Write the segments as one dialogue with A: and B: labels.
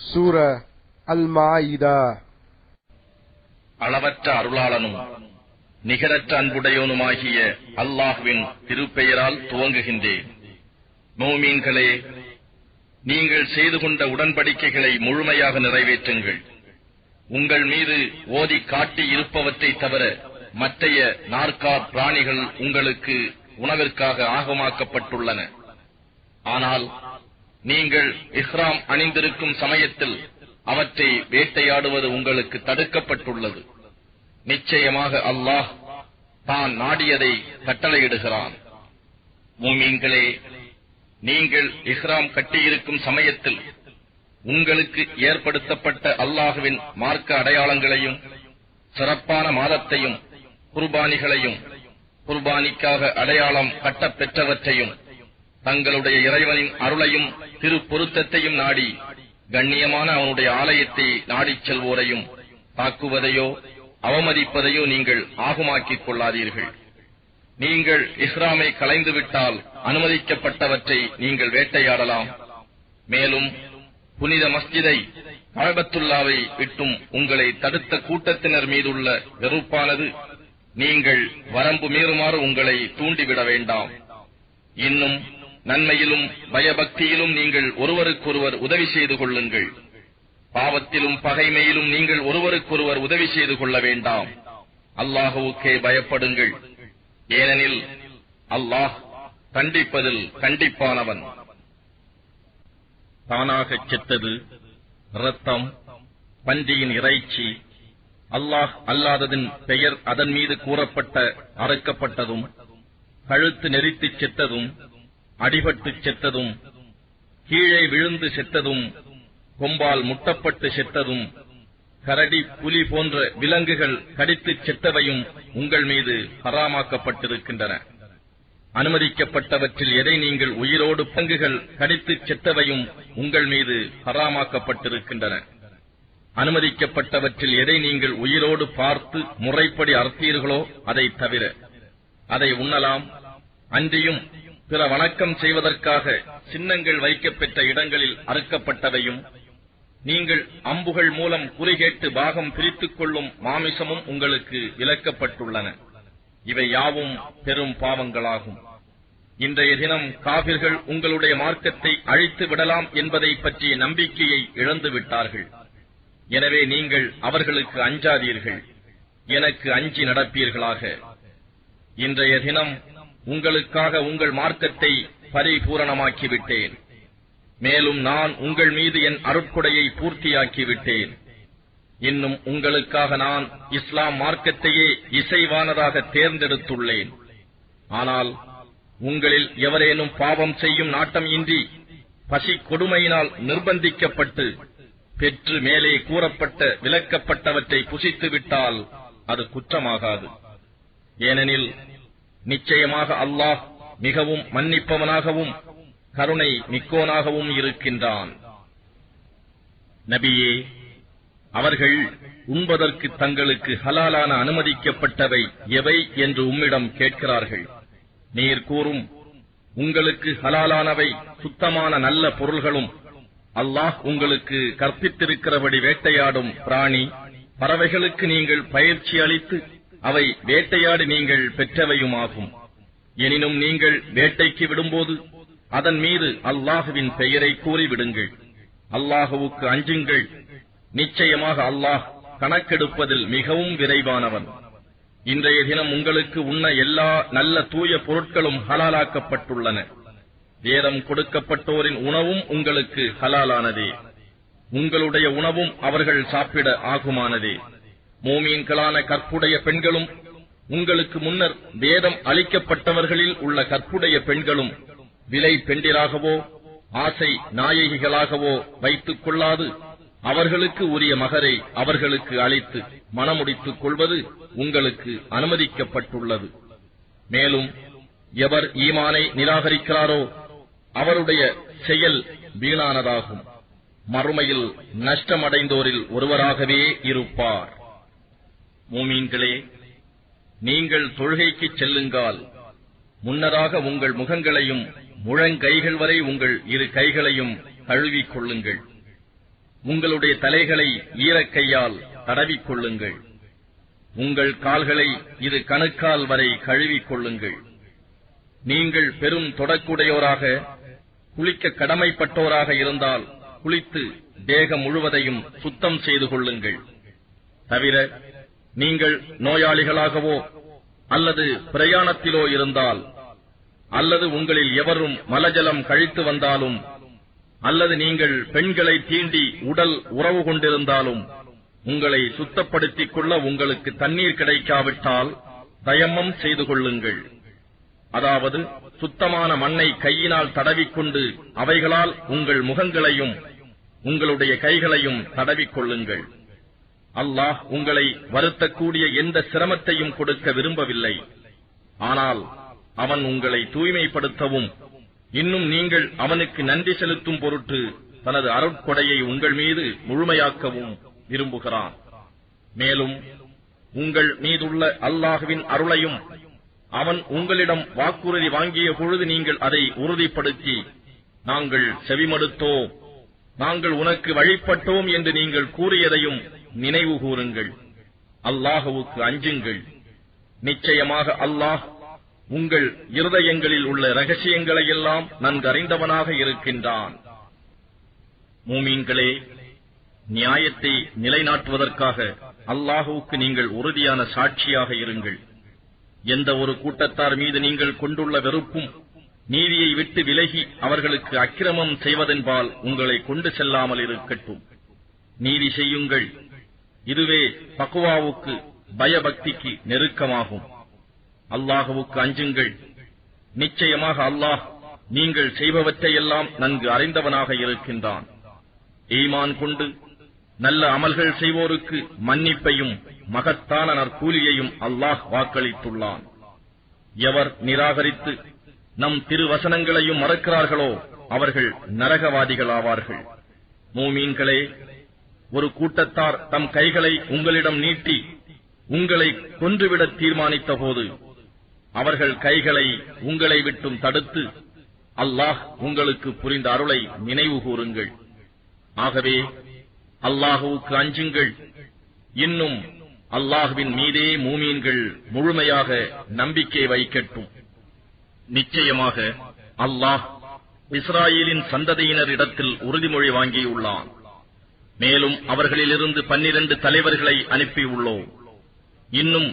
A: சூரா அல்-மாஇதா.
B: அளவற்ற அருளாளனும் நிகரற்ற அன்புடையோனுமாகிய அல்லாஹ்வின் திருப்பெயரால் துவங்குகின்றேன். மோமீன்களே, நீங்கள் செய்து கொண்ட உடன்படிக்கைகளை முழுமையாக நிறைவேற்றுங்கள். உங்கள் மீது ஓதி காட்டி இருப்பவற்றை தவிர மற்றைய நாற்கார் பிராணிகள் உங்களுக்கு உணவிற்காக ஆகமாக்கப்பட்டுள்ளன. ஆனால் நீங்கள் இஹ்ராம் அணிந்திருக்கும் சமயத்தில் அவற்றை வேட்டையாடுவது உங்களுக்கு தடுக்கப்பட்டுள்ளது. நிச்சயமாக அல்லாஹ் தான் நாடியதை கட்டளையிடுகிறான். மூமீன்களே, நீங்கள் இஹ்ராம் கட்டியிருக்கும் சமயத்தில் உங்களுக்கு ஏற்படுத்தப்பட்ட அல்லாஹ்வின் மார்க்க அடையாளங்களையும் சிறப்பான மாதத்தையும் குர்பானிகளையும் குர்பானிக்காக அடையாளம் கட்டப் பெற்றவற்றையும் தங்களுடைய இறைவனின் அருளையும் திரு பொருத்தத்தையும் நாடி கண்ணியமான அவனுடைய ஆலயத்தை நாடிச் செல்வோரையும் தாக்குவதையோ அவமதிப்பதையோ நீங்கள் ஆகுமாக்கிக் கொள்ளாதீர்கள். நீங்கள் இஹ்ராமை களைந்துவிட்டால் அனுமதிக்கப்பட்டவற்றை நீங்கள் வேட்டையாடலாம். மேலும் புனித மஸ்ஜிதை கஅபத்துல்லாவை விட்டும் உங்களை தடுத்த கூட்டத்தினர் மீதுள்ள வெறுப்பானது நீங்கள் வரம்பு மீறுமாறு உங்களை தூண்டிவிட வேண்டாம். இன்னும் நன்மையிலும் பயபக்தியிலும் நீங்கள் ஒருவருக்கொருவர் உதவி செய்து கொள்ளுங்கள். பாவத்திலும் பகைமையிலும் நீங்கள் ஒருவருக்கொருவர் உதவி செய்து கொள்ள வேண்டாம். அல்லாஹ்வுக்கே பயப்படுங்கள். ஏனெனில் அல்லாஹ் கண்டிப்பதில் கண்டிப்பானவன். தானாகச் செத்தது, இரத்தம், பன்றியின் இறைச்சி, அல்லாஹ் அல்லாததின் பெயர் அதன் மீது கூறப்பட்ட அறுக்கப்பட்டதும், கழுத்து நெரித்துச் செத்ததும், அடிபட்டுச் செத்ததும், கீழே விழுந்து செத்ததும், கொம்பால் முட்டப்பட்டு செத்ததும், கரடி, புலி போன்ற விலங்குகள் கடித்துச் செத்தவையும் உங்கள் மீது ஹராமாக்கப்பட்டிருக்கின்றன. அனுமதிக்கப்பட்டவற்றில் எதை நீங்கள் உயிரோடு பங்குகள் கடித்துச் செத்தவையும் உங்கள் மீது ஹராமாக்கப்பட்டிருக்கின்றன. அனுமதிக்கப்பட்டவற்றில் எதை நீங்கள் உயிரோடு பார்த்து முறைப்படி அறுத்தீர்களோ அதை தவிர அதை உண்ணலாம். அன்றியும் பிற வணக்கம் செய்வதற்காக சின்னங்கள் வைக்கப்பெற்ற இடங்களில் அறுக்கப்பட்டவையும் நீங்கள் அம்புகள் மூலம் குறிகேட்டு பாகம் பிரித்துக் கொள்ளும் மாமிசமும் உங்களுக்கு விலக்கப்பட்டுள்ளன. இவை யாவும் பெரும் பாவங்களாகும். இன்றைய தினம் காபிர்கள் உங்களுடைய மார்க்கத்தை அழித்து விடலாம் என்பதை பற்றிய நம்பிக்கையை இழந்துவிட்டார்கள். எனவே நீங்கள் அவர்களுக்கு அஞ்சாதீர்கள், எனக்கு அஞ்சி நடப்பீர்களாக. இன்றைய தினம் உங்களுக்காக உங்கள் மார்க்கத்தை பரிபூரணமாக்கிவிட்டேன். மேலும் நான் உங்கள் மீது என் அருட்கொடையை பூர்த்தியாக்கிவிட்டேன். இன்னும் உங்களுக்காக நான் இஸ்லாம் மார்க்கத்தையே இசைவானதாக தேர்ந்தெடுத்துள்ளேன். ஆனால் உங்களில் எவரேனும் பாவம் செய்யும் நாட்டம் இன்றி பசி கொடுமையினால் நிர்பந்திக்கப்பட்டு பெற்று மேலே கூறப்பட்ட விலக்கப்பட்டவற்றை புசித்துவிட்டால் அது குற்றமாகாது. ஏனெனில் நிச்சயமாக அல்லாஹ் மிகவும் மன்னிப்பவனாகவும் கருணை மிக்கோனாகவும் இருக்கின்றான். நபியே, அவர்கள் உண்பதற்கு தங்களுக்கு ஹலாலான அனுமதிக்கப்பட்டவை எவை என்று உம்மிடம் கேட்கிறார்கள். நீர் கூறும், உங்களுக்கு ஹலாலானவை சுத்தமான நல்ல பொருள்களும் அல்லாஹ் உங்களுக்கு கற்பித்திருக்கிறபடி வேட்டையாடும் பிராணி பறவைகளுக்கு நீங்கள் பயிற்சி அளித்து அவை வேட்டையாடி நீங்கள் பெற்றவையுமாகும். எனினும் நீங்கள் வேட்டைக்கு விடும்போது அதன் மீது அல்லாஹுவின் பெயரை கூறிவிடுங்கள். அல்லாஹுவுக்கு அஞ்சுங்கள். நிச்சயமாக அல்லாஹ் கணக்கெடுப்பதில் மிகவும் விரைவானவன். இன்றைய தினம் உங்களுக்கு உண்ண எல்லா நல்ல தூய பொருட்களும் ஹலாலாக்கப்பட்டுள்ளன. வேதம் கொடுக்கப்பட்டோரின் உணவும் உங்களுக்கு ஹலாலானதே. உங்களுடைய உணவும் அவர்கள் சாப்பிட ஆகுமானதே. மோமீன்களான கற்புடைய பெண்களும் உங்களுக்கு முன்னர் வேதம் அளிக்கப்பட்டவர்களில் உள்ள கற்புடைய பெண்களும் விலை பெண்டிராகவோ ஆசை நாயகிகளாகவோ வைத்துக் கொள்ளாது அவர்களுக்கு உரிய மகரை அவர்களுக்கு அளித்து மணமுடித்துக் கொள்வது உங்களுக்கு அனுமதிக்கப்பட்டுள்ளது. மேலும் எவர் ஈமானை நிராகரிக்கிறாரோ அவருடைய செயல் வீணானதாகும். மறுமையில் நஷ்டமடைந்தோரில் ஒருவராகவே இருப்பார். மூமீன்களே, நீங்கள் தொழுகைக்குச் செல்லுங்கால் முன்னதாக உங்கள் முகங்களையும் முழங்கைகள் வரை உங்கள் இரு கைகளையும் கழுவிக் கொள்ளுங்கள். உங்களுடைய தலைகளை ஈரக்கையால் தடவிக் கொள்ளுங்கள். உங்கள் கால்களை இது கணுக்கால் வரை கழுவிக் கொள்ளுங்கள். நீங்கள் பெரும் தொடக்குடையோராக குளிக்க கடமைப்பட்டோராக இருந்தால் குளித்து தேகம் முழுவதையும் சுத்தம் செய்து கொள்ளுங்கள். தவிர நீங்கள் நோயாளிகளாகவோ அல்லது பிரயாணத்திலோ இருந்தால், அல்லது உங்களில் எவரும் மலஜலம் கழித்து வந்தாலும், அல்லது நீங்கள் பெண்களை தீண்டி உடல் உறவு கொண்டிருந்தாலும், உங்களை சுத்தப்படுத்திக் கொள்ள உங்களுக்கு தண்ணீர் கிடைக்காவிட்டால் தயம்மம் செய்து கொள்ளுங்கள். அதாவது சுத்தமான மண்ணை கையினால் தடவிக்கொண்டு அவைகளால் உங்கள் முகங்களையும் உங்களுடைய கைகளையும் தடவிக்கொள்ளுங்கள். அல்லாஹ் உங்களை வருத்தக்கூடிய எந்த சிரமத்தையும் கொடுக்க விரும்பவில்லை. ஆனால் அவன் உங்களை தூய்மைப்படுத்தவும் இன்னும் நீங்கள் அவனுக்கு நன்றி செலுத்தும் பொருட்டு தனது அருட்கொடையை உங்கள் மீது முழுமையாக்கவும் விரும்புகிறான். மேலும் உங்கள் மீதுள்ள அல்லாஹ்வின் அருளையும் அவன் உங்களிடம் வாக்குறுதி வாங்கிய பொழுது நீங்கள் அதை உறுதிப்படுத்தி, நாங்கள் செவிமடுத்தோம், நாங்கள் உனக்கு வழிபட்டோம் என்று நீங்கள் கூறியதையும் நினைவு கூறுங்கள். அல்லாஹ்வுக்கு அஞ்சுங்கள். நிச்சயமாக அல்லாஹ் உங்கள் இருதயங்களில் உள்ள ரகசியங்களை எல்லாம் நன்கறிந்தவனாக இருக்கின்றான். மூமீன்களே, நியாயத்தை நிலைநாட்டுவதற்காக அல்லாஹ்வுக்கு நீங்கள் உறுதியான சாட்சியாக இருங்கள். எந்த ஒரு கூட்டத்தார் மீது நீங்கள் கொண்டுள்ள வெறுப்பும் நீதியை விட்டு விலகி அவர்களுக்கு அக்கிரமம் செய்வதென்பால் உங்களை கொண்டு செல்லாமல் இருக்கட்டும். நீதி செய்யுங்கள். இதுவே தக்வாவுக்கு, பயபக்திக்கு நெருக்கமாகும். அல்லாஹ்வுக்கு அஞ்சுங்கள். நிச்சயமாக அல்லாஹ் நீங்கள் செய்பவற்றையெல்லாம் நன்கு அறிந்தவனாக இருக்கின்றான். ஈமான் கொண்டு நல்ல அமல்கள் செய்வோருக்கு மன்னிப்பையும் மகத்தான நற்கூலியையும் அல்லாஹ் வாக்களித்துள்ளான். எவர் நிராகரித்து நம் திருவசனங்களையும் மறக்கிறார்களோ அவர்கள் நரகவாதிகளாவார்கள். மூமீன்களே, ஒரு கூட்டத்தார் தம் கைகளை உங்களிடம் நீட்டி உங்களை கொன்றுவிட தீர்மானித்த போது அவர்கள் கைகளை உங்களை விட்டும் தடுத்து அல்லாஹ் உங்களுக்கு புரிந்த அருளை நினைவு கூறுங்கள். ஆகவே அல்லாஹ்வுக்கு அஞ்சுங்கள். இன்னும் அல்லாஹ்வின் மீதே மூமீன்கள் முழுமையாக நம்பிக்கை வைக்கட்டும். நிச்சயமாக அல்லாஹ் இஸ்ராயேலின் சந்ததியினரிடத்தில் உறுதிமொழி வாங்கியுள்ளான். மேலும் அவர்களிலிருந்து 12 தலைவர்களை அனுப்பியுள்ளோம். இன்னும்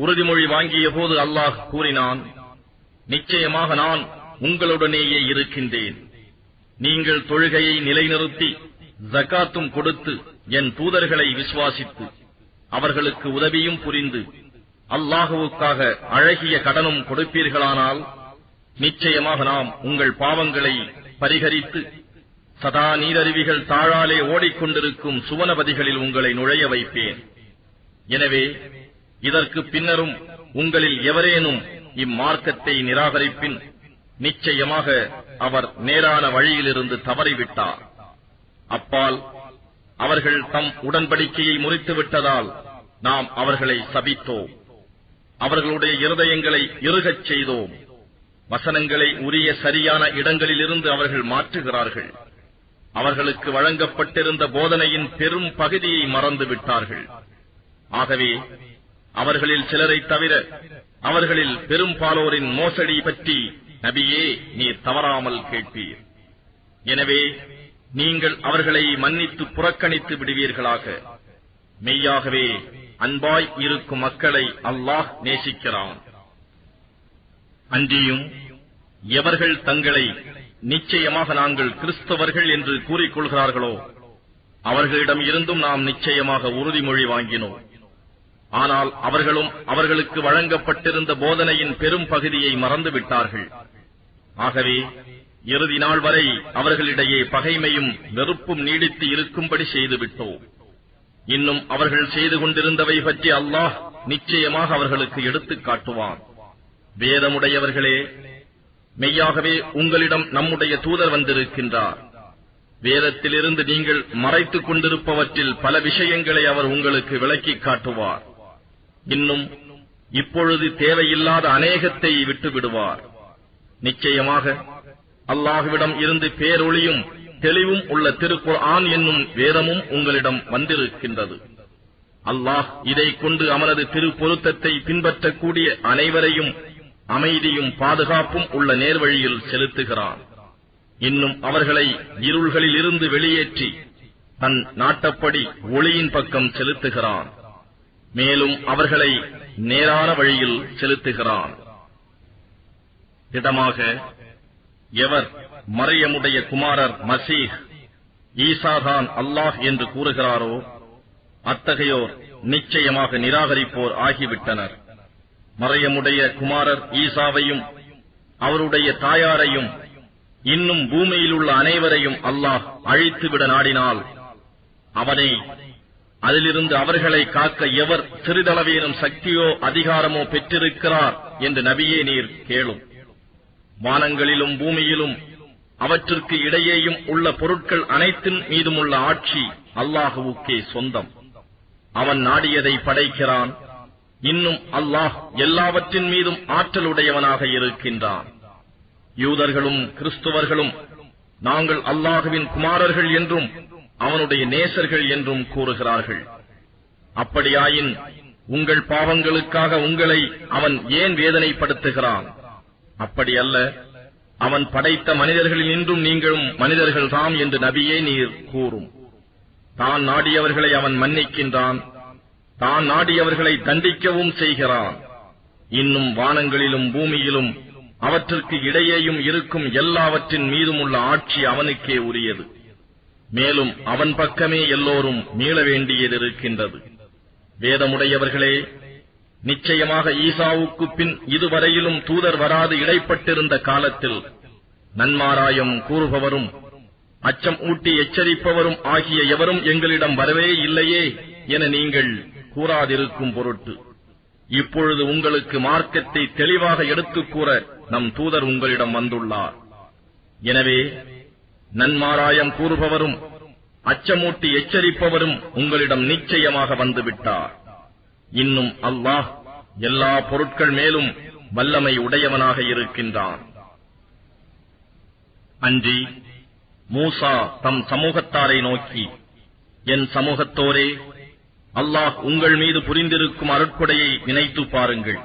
B: உறுதிமொழி வாங்கிய போது அல்லாஹ் கூறினான், நிச்சயமாக நான் உங்களுடனேயே இருக்கின்றேன். நீங்கள் தொழுகையை நிலைநிறுத்தி ஜகாத்தும் கொடுத்து என் தூதர்களை விசுவாசித்து அவர்களுக்கு உதவியும் புரிந்து அல்லாஹ்வுக்காக அழகிய கடனும் கொடுப்பீர்களானால் நிச்சயமாக நாம் உங்கள் பாவங்களை பரிகரித்து சதா நீரருவிகள் தாழாலே ஓடிக்கொண்டிருக்கும் சுவனபதிகளில் உங்களை நுழைய வைப்பேன். எனவே இதற்கு பின்னரும் உங்களில் எவரேனும் இம்மார்க்கத்தை நிராகரிப்பின் நிச்சயமாக அவர் நேரான வழியிலிருந்து தவறிவிட்டார். அப்பால் அவர்கள் தம் உடன்படிக்கையை முறித்துவிட்டதால் நாம் அவர்களை சபித்தோம். அவர்களுடைய இருதயங்களை இறுகச் செய்தோம். வசனங்களை உரிய சரியான இடங்களிலிருந்து அவர்கள் மாற்றுகிறார்கள். அவர்களுக்கு வழங்கப்பட்டிருந்த போதனையின் பெரும் பகுதியை மறந்து விட்டார்கள். ஆகவே அவர்களில் சிலரை தவிர அவர்களில் பெரும்பாலோரின் மோசடி பற்றி நபியே நீர் தவறாமல் கேட்பீர். எனவே நீங்கள் அவர்களை மன்னித்து புறக்கணித்து விடுவீர்களாக. மெய்யாகவே அன்பாய் இருக்கும் மக்களை அல்லாஹ் நேசிக்கிறான். அன்றியும் எவர்கள் தங்களை நிச்சயமாக நாங்கள் கிறிஸ்தவர்கள் என்று கூறிக்கொள்கிறார்களோ அவர்களிடம் இருந்தும் நாம் நிச்சயமாக உறுதிமொழி வாங்கினோம். ஆனால் அவர்களும் அவர்களுக்கு வழங்கப்பட்டிருந்த போதனையின் பெரும் பகுதியை மறந்துவிட்டார்கள். ஆகவே இறுதி நாள் வரை அவர்களிடையே பகைமையும் வெறுப்பும் நீடித்து இருக்கும்படி செய்துவிட்டோம். இன்னும் அவர்கள் செய்து கொண்டிருந்தவை பற்றி அல்லாஹ் நிச்சயமாக அவர்களுக்கு எடுத்துக் காட்டுவான். வேதமுடையவர்களே, மெய்யாகவே உங்களிடம் நம்முடைய தூதர் வந்திருக்கின்றார். வேதத்திலிருந்து நீங்கள் மறைத்துக் கொண்டிருப்பவற்றில் பல விஷயங்களை அவர் உங்களுக்கு விளக்கிக் காட்டுவார். இன்னும் இப்பொழுது தேவையில்லாத அநேகத்தை விட்டு விடுவார். நிச்சயமாக அல்லாஹ்விடம் இருந்து பேரொளியும் தெளிவும் உள்ள திருக்குர்ஆன் என்னும் வேதமும் உங்களிடம் வந்திருக்கின்றது. அல்லாஹ் இதைக் கொண்டு அவனது திருப்பொருத்தத்தை பின்பற்றக்கூடிய அனைவரையும் அமைதியும் பாதுகாப்பும் உள்ள நேர்வழியில் செலுத்துகிறான். இன்னும் அவர்களை இருள்களில் இருந்து வெளியேற்றி தன் நாட்டப்படி ஒளியின் பக்கம் செலுத்துகிறான். மேலும் அவர்களை நேரான வழியில் செலுத்துகிறான். திடமாக எவர் மரியமுடைய குமாரர் மசீஹ் ஈசாதான் அல்லாஹ் என்று கூறுகிறாரோ அத்தகையோர் நிச்சயமாக நிராகரிப்போர் ஆகிவிட்டனர். மரியமுடைய குமாரர் ஈசாவையும் அவருடைய தாயாரையும் இன்னும் பூமியில் உள்ள அனைவரையும் அல்லாஹ் அழித்துவிட நாடினால் அவனை அதிலிருந்து அவர்களை காக்க எவர் சிறிதளவேனும் சக்தியோ அதிகாரமோ பெற்றிருக்கிறார் என்று நபியே நீர் கேளும். வானங்களிலும் பூமியிலும் அவற்றிற்கு இடையேயும் உள்ள பொருட்கள் அனைத்தின் மீதும் உள்ள ஆட்சி அல்லாஹுவுக்கே சொந்தம். அவன் நாடியதை படைக்கிறான். இன்னும் அல்லாஹ் எல்லாவற்றின் மீதும் ஆற்றலுடையவனாக இருக்கின்றான். யூதர்களும் கிறிஸ்துவர்களும் நாங்கள் அல்லாஹுவின் குமாரர்கள் என்றும் அவனுடைய நேசர்கள் என்றும் கூறுகிறார்கள். அப்படியாயின் உங்கள் பாவங்களுக்காக உங்களை அவன் ஏன் வேதனைப்படுத்துகிறான்? அப்படியல்ல, அவன் படைத்த மனிதர்களில் நின்றும் நீங்களும் மனிதர்கள்தாம் என்று நபியே நீர் கூறும். தான் நாடியவர்களை அவன் மன்னிக்கின்றான், தான் நாடியவர்களை தண்டிக்கவும் செய்கிறான். இன்னும் வானங்களிலும் பூமியிலும் அவற்றிற்கு இடையேயும் இருக்கும் எல்லாவற்றின் மீதும் உள்ள ஆட்சி அவனுக்கே உரியது. மேலும் அவன் பக்கமே எல்லோரும் மீள வேண்டியதிருக்கின்றது. வேதமுடையவர்களே, நிச்சயமாக ஈசாவுக்கு பின் இதுவரையிலும் தூதர் வராது இடைப்பட்டிருந்த காலத்தில் நன்மாராயம் கூறுபவரும் அச்சம் ஊட்டி எச்சரிப்பவரும் ஆகிய எவரும் எங்களிடம் வரவே இல்லையே என நீங்கள் கூறாதிருக்கும் பொருட்டு இப்பொழுது உங்களுக்கு மார்க்கத்தை தெளிவாக எடுத்துக் கூற நம் தூதர் உங்களிடம் வந்துள்ளார். எனவே நன்மாராயம் கூறுபவரும் அச்சமூட்டி எச்சரிப்பவரும் உங்களிடம் நிச்சயமாக வந்துவிட்டார். இன்னும் அல்லாஹ் எல்லா பொருட்கள் மேலும் வல்லமை உடையவனாக இருக்கின்றான். அன்றி மூசா தம் சமூகத்தாரை நோக்கி, என் சமூகத்தோரே, அல்லாஹ் உங்கள் மீது புரிந்திருக்கும் அருட்கொடையை நினைத்து பாருங்கள்.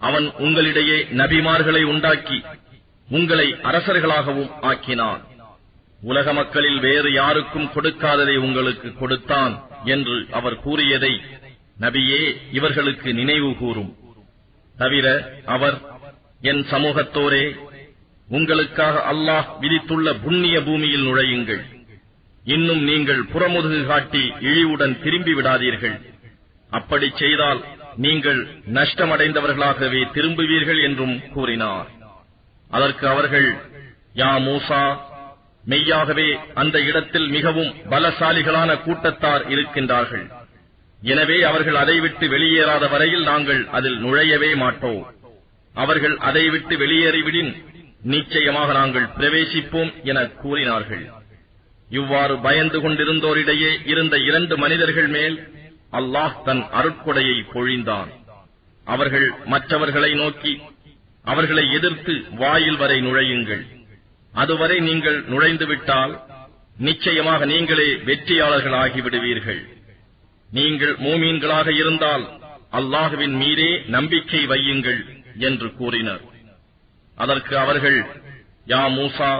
B: அவன் உங்களிடையே நபிமார்களை உண்டாக்கி உங்களை அரசர்களாகவும் ஆக்கினான். உலக மக்களில் வேறு யாருக்கும் கொடுக்காததை உங்களுக்கு கொடுத்தான் என்று அவர் கூறியதை நபியே இவர்களுக்கு நினைவு கூறும். தவிர அவர், என் சமூகத்தோரே, உங்களுக்காக அல்லாஹ் விதித்துள்ள புண்ணிய பூமியில் நுழையுங்கள். இன்னும் நீங்கள் புறமுதுகு காட்டி இழிவுடன் திரும்பி விடாதீர்கள். அப்படி செய்தால் நீங்கள் நஷ்டமடைந்தவர்களாகவே திரும்புவீர்கள் என்றும் கூறினார். அதற்கு அவர்கள், யா மூசா, மெய்யாகவே அந்த இடத்தில் மிகவும் பலசாலிகளான கூட்டத்தார் இருக்கின்றார்கள். எனவே அவர்கள் அதை விட்டு வெளியேறாத வரையில் நாங்கள் அதில் நுழையவே மாட்டோம். அவர்கள் அதை விட்டு வெளியேறிவிடின் நிச்சயமாக நாங்கள் பிரவேசிப்போம் என கூறினார்கள். இவ்வாறு பயந்து கொண்டிருந்தோரிடையே இருந்த 2 மனிதர்கள் மேல் அல்லாஹ் தன் அருட்கொடையை பொழிந்தான். அவர்கள் மற்றவர்களை நோக்கி, அவர்களை எதிர்த்து வாயில் வரை நுழையுங்கள். அதுவரை நீங்கள் நுழைந்துவிட்டால் நிச்சயமாக நீங்களே வெற்றியாளர்களாகிவிடுவீர்கள். நீங்கள் மூமீன்களாக இருந்தால் அல்லாஹுவின் மீதே நம்பிக்கை வையுங்கள் என்று கூறினர். அதற்கு அவர்கள், யா மூசா,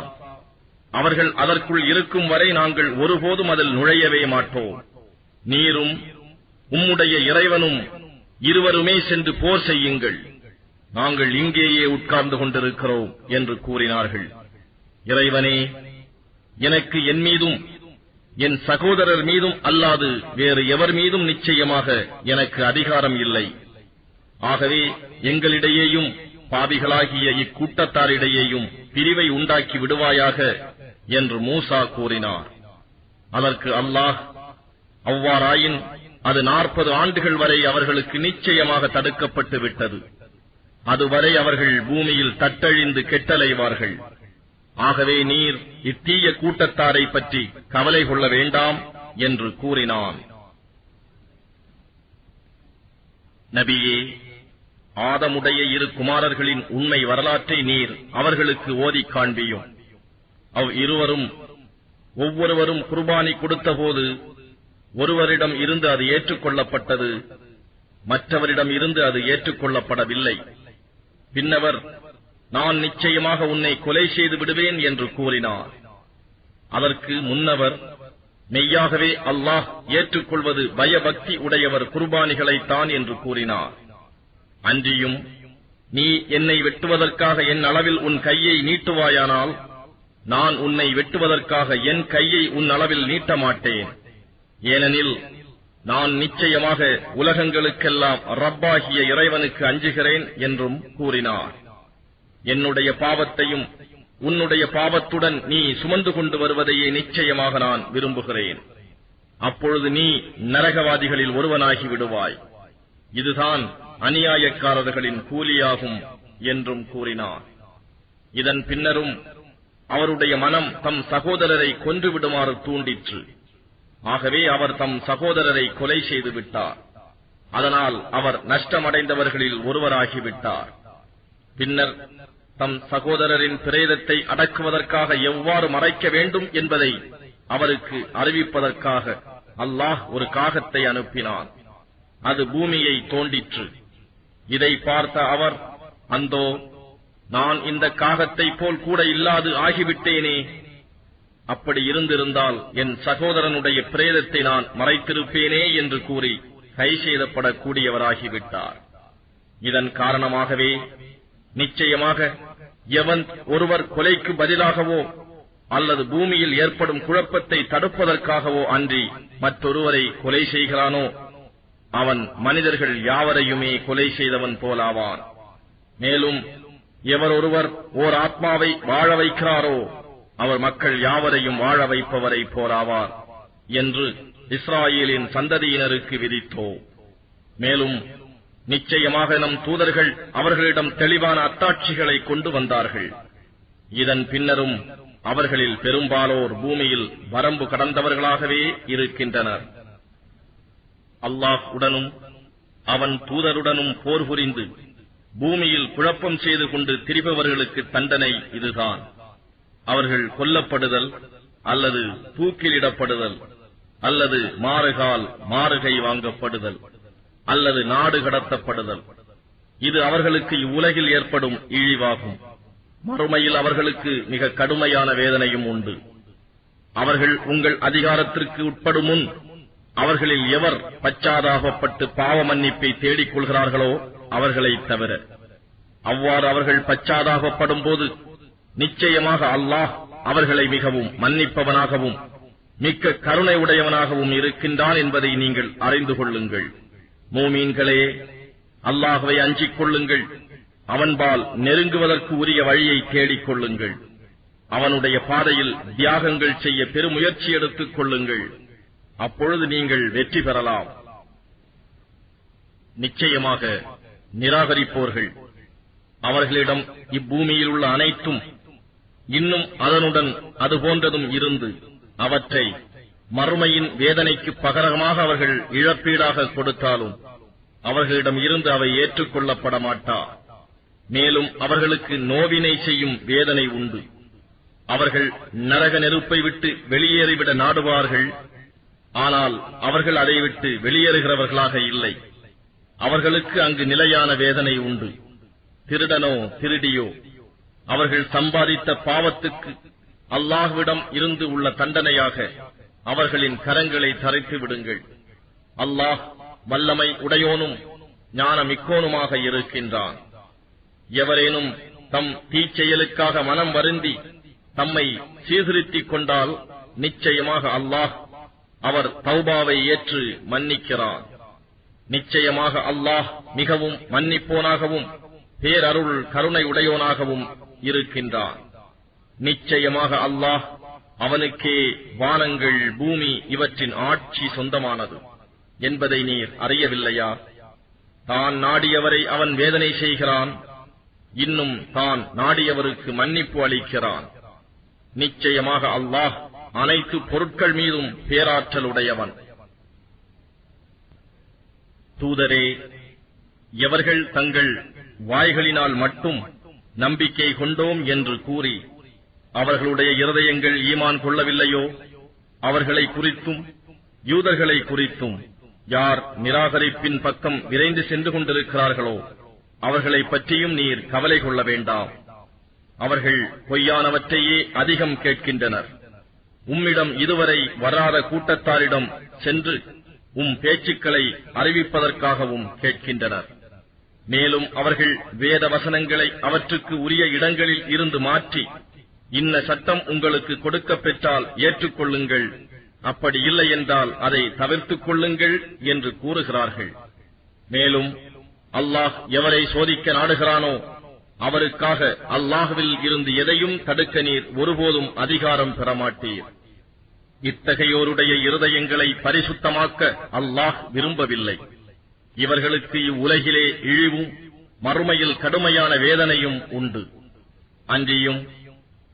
B: அவர்கள் அதற்குள் இருக்கும் வரை நாங்கள் ஒருபோதும் அதில் நுழையவே மாட்டோம். நீரும் உம்முடைய இறைவனும் இருவருமே சென்று போர் செய்யுங்கள். நாங்கள் இங்கேயே உட்கார்ந்து கொண்டிருக்கிறோம் என்று கூறினார்கள். இறைவனே, எனக்கு என் மீதும் என் சகோதரர் மீதும் அல்லாது வேறு எவர் மீதும் நிச்சயமாக எனக்கு அதிகாரம் இல்லை. ஆகவே எங்களிடையேயும் பாவிகளாகிய இக்கூட்டத்தாரிடையேயும் பிரிவை உண்டாக்கி விடுவாயாக என்று மூசா கூறினார். அதற்கு அல்லாஹ், அவ்வாறாயின் அது 40 ஆண்டுகள் வரை அவர்களுக்கு நிச்சயமாக தடுக்கப்பட்டு விட்டது. அதுவரை அவர்கள் பூமியில் தட்டழிந்து கெட்டலைவார்கள். ஆகவே நீர் இத்தீய கூட்டத்தாரை பற்றி கவலை கொள்ள வேண்டாம் என்று கூறினான். நபியே, ஆதமுடைய 2 குமாரர்களின் உண்மை வரலாற்றை நீர் அவர்களுக்கு ஓதிக் காண்பியும். அவ் இருவரும் ஒவ்வொருவரும் குர்பானி கொடுத்தபோது ஒருவரிடம் இருந்து அது ஏற்றுக்கொள்ளப்பட்டது, மற்றவரிடம் இருந்து அது ஏற்றுக்கொள்ளப்படவில்லை. பின்னவர், நான் நிச்சயமாக உன்னை கொலை செய்து விடுவேன் என்று கூறினார். அதற்கு முன்னவர், மெய்யாகவே அல்லாஹ் ஏற்றுக்கொள்வது பயபக்தி உடையவர் குர்பானிகளைத்தான் என்று கூறினார். அன்றியும், நீ என்னை வெட்டுவதற்காக என் அளவில் உன் கையை நீட்டுவாயானால் நான் உன்னை வெட்டுவதற்காக என் கையை உன் அளவில் நீட்ட மாட்டேன். ஏனெனில் நான் நிச்சயமாக உலகங்களுக்கெல்லாம் ரப்பாகிய இறைவனுக்கு அஞ்சுகிறேன் என்றும் கூறினார். என்னுடைய பாவத்தையும் உன்னுடைய பாவத்துடன் நீ சுமந்து கொண்டு வருவதையே நிச்சயமாக நான் விரும்புகிறேன். அப்பொழுது நீ நரகவாதிகளில் ஒருவனாகி விடுவாய். இதுதான் அநியாயக்காரர்களின் கூலியாகும் என்றும் கூறினார். இதன் பின்னரும் அவருடைய மனம் தம் சகோதரரை கொன்றுவிடுமாறு தூண்டிற்று. ஆகவே அவர் தம் சகோதரரை கொலை செய்து விட்டார். அதனால் அவர் நஷ்டமடைந்தவர்களில் ஒருவராகிவிட்டார். பின்னர் தம் சகோதரரின் பிரேதத்தை அடக்குவதற்காக எவ்வாறு மறைக்க வேண்டும் என்பதை அவருக்கு அறிவிப்பதற்காக அல்லாஹ் ஒரு காகத்தை அனுப்பினான். அது பூமியை தோண்டிற்று. இதை பார்த்த அவர், அந்தோ நான் இந்த காகத்தை போல் கூட இல்லாது ஆகிவிட்டேனே, அப்படி இருந்திருந்தால் என் சகோதரனுடைய பிரேதத்தை நான் மறைத்திருப்பேனே என்று கூறி கை செய்யப்படக்கூடியவராகிவிட்டார். இதன் காரணமாகவே நிச்சயமாக எவன் ஒருவர் கொலைக்கு பதிலாகவோ அல்லது பூமியில் ஏற்படும் குழப்பத்தை தடுப்பதற்காகவோ அன்றி மற்றொருவரை கொலை செய்கிறானோ அவன் மனிதர்கள் யாவரையுமே கொலை செய்தவன் போலாவான். மேலும் எவரொருவர் ஓர் ஆத்மாவை வாழ வைக்கிறாரோ அவர் மக்கள் யாவரையும் வாழ வைப்பவரை போலாவார் என்று இஸ்ராயேலின் சந்ததியினருக்கு விதித்தோம். மேலும் நிச்சயமாக நம் தூதர்கள் அவர்களிடம் தெளிவான அத்தாட்சிகளை கொண்டு வந்தார்கள். இதன் பின்னரும் அவர்களில் பெரும்பாலோர் பூமியில் வரம்பு கடந்தவர்களாகவே இருக்கின்றனர். அல்லாஹ் உடனும் அவன் தூதருடனும் போர் புரிந்து பூமியில் குழப்பம் செய்து கொண்டு திரிபவர்களுக்கு தண்டனை இதுதான். அவர்கள் கொல்லப்படுதல் அல்லது தூக்கிலிடப்படுதல் அல்லது மாறுகால் மாறுகை வாங்கப்படுதல் அல்லது நாடு கடத்தப்படுதல். இது அவர்களுக்கு இவ்வுலகில் ஏற்படும் இழிவாகும். மறுமையில் அவர்களுக்கு மிக கடுமையான வேதனையும் உண்டு. அவர்கள் உங்கள் அதிகாரத்திற்கு உட்படும் முன் அவர்களில் எவர் பச்சாதாபப்பட்டு பாவ மன்னிப்பை தேடிக் கொள்கிறார்களோ அவர்களைத் தவிர. அவ்வாறு அவர்கள் பச்சாதாபப்படும் போது நிச்சயமாக அல்லாஹ் அவர்களை மிகவும் மன்னிப்பவனாகவும் மிக்க கருணை உடையவனாகவும் இருக்கின்றான் என்பதை நீங்கள் அறிந்து கொள்ளுங்கள். மூமீன்களே, அல்லாஹ்வை அஞ்சிக் கொள்ளுங்கள். அவன்பால் நெருங்குவதற்கு உரிய வழியை தேடிக் கொள்ளுங்கள். அவனுடைய பாதையில் தியாகங்கள் செய்ய பெருமுயற்சி எடுத்துக் கொள்ளுங்கள். அப்பொழுது நீங்கள் வெற்றி பெறலாம். நிச்சயமாக நிராகரிப்போர்கள் அவர்களிடம் இப்பூமியில் உள்ள அனைத்தும் இன்னும் அதனுடன் அதுபோன்றதும் இருந்து அவற்றை மறுமையின் வேதனைக்கு பகரமாக அவர்கள் இழப்பீடாக கொடுத்தாலும் அவர்களிடம் இருந்து அவை ஏற்றுக்கொள்ளப்பட மாட்டா. மேலும் அவர்களுக்கு நோவினை செய்யும் வேதனை உண்டு. அவர்கள் நரக நெருப்பை விட்டு வெளியேறிவிட நாடுவார்கள். ஆனால் அவர்கள் அதை விட்டு வெளியேறுகிறவர்களாக இல்லை. அவர்களுக்கு அங்கு நிலையான வேதனை உண்டு. திருடனோ திருடியோ அவர்கள் சம்பாதித்த பாவத்துக்கு அல்லாஹ்விடம் இருந்து உள்ள தண்டனையாக அவர்களின் கரங்களை தரைத்து விடுங்கள். அல்லாஹ் வல்லமை உடையோனும் ஞானமிக்கோனுமாக இருக்கின்றான். எவரேனும் தம் தீச்செயலுக்காக மனம் வருந்தி தம்மை சீர்திருத்திக் கொண்டால் நிச்சயமாக அல்லாஹ் அவர் தௌபாவை ஏற்று மன்னிக்கிறான். நிச்சயமாக அல்லாஹ் மிகவும் மன்னிப்போனாகவும் பேரருள் கருணை உடையோனாகவும் இருக்கின்றான். நிச்சயமாக அல்லாஹ் அவனுக்கே வானங்கள் பூமி இவற்றின் ஆட்சி சொந்தமானது என்பதை நீர் அறியவில்லையா? தான் நாடியவரை அவன் வேதனை செய்கிறான். இன்னும் தான் நாடியவருக்கு மன்னிப்பு அளிக்கிறான். நிச்சயமாக அல்லாஹ் அனைத்து பொருட்கள் மீதும் பேராற்றலுடையவன். தூதரே, எவர்கள் தங்கள் வாய்களினால் மட்டும் நம்பிக்கை கொண்டோம் என்று கூறி அவர்களுடைய இருதயங்கள் ஈமான் கொள்ளவில்லையோ அவர்களை குறித்தும் யூதர்களை குறித்தும் யார் நிராகரிப்பின் பக்கம் விரைந்து சென்று கொண்டிருக்கிறார்களோ அவர்களை பற்றியும் நீர் கவலை கொள்ள வேண்டாம். அவர்கள் பொய்யானவற்றையே அதிகம் கேட்கின்றனர். உம்மிடம் இதுவரை வராத கூட்டத்தாரிடம் சென்று பேச்சுக்களை அறிவிப்பதற்காகவும் கேட்கின்றனர். மேலும் அவர்கள் வேத வசனங்களை அவற்றுக்கு உரிய இடங்களில் இருந்து மாற்றி இன்ன சட்டம் உங்களுக்கு கொடுக்கப் பெற்றால் ஏற்றுக்கொள்ளுங்கள், அப்படி இல்லை என்றால் அதை தவிர்த்துக் கொள்ளுங்கள் என்று கூறுகிறார்கள். மேலும் அல்லாஹ் எவரை சோதிக்க நாடுகிறானோ அவருக்காக அல்லாஹ்வில் இருந்து எதையும் தடுக்க நீர் ஒருபோதும் அதிகாரம் பெறமாட்டீர். இத்தகையோருடைய இருதயங்களை பரிசுத்தமாக்க அல்லாஹ் விரும்பவில்லை. இவர்களுக்கு இவ்வுலகிலே இழிவும் மறுமையில் கடுமையான வேதனையும் உண்டு. அன்றியும்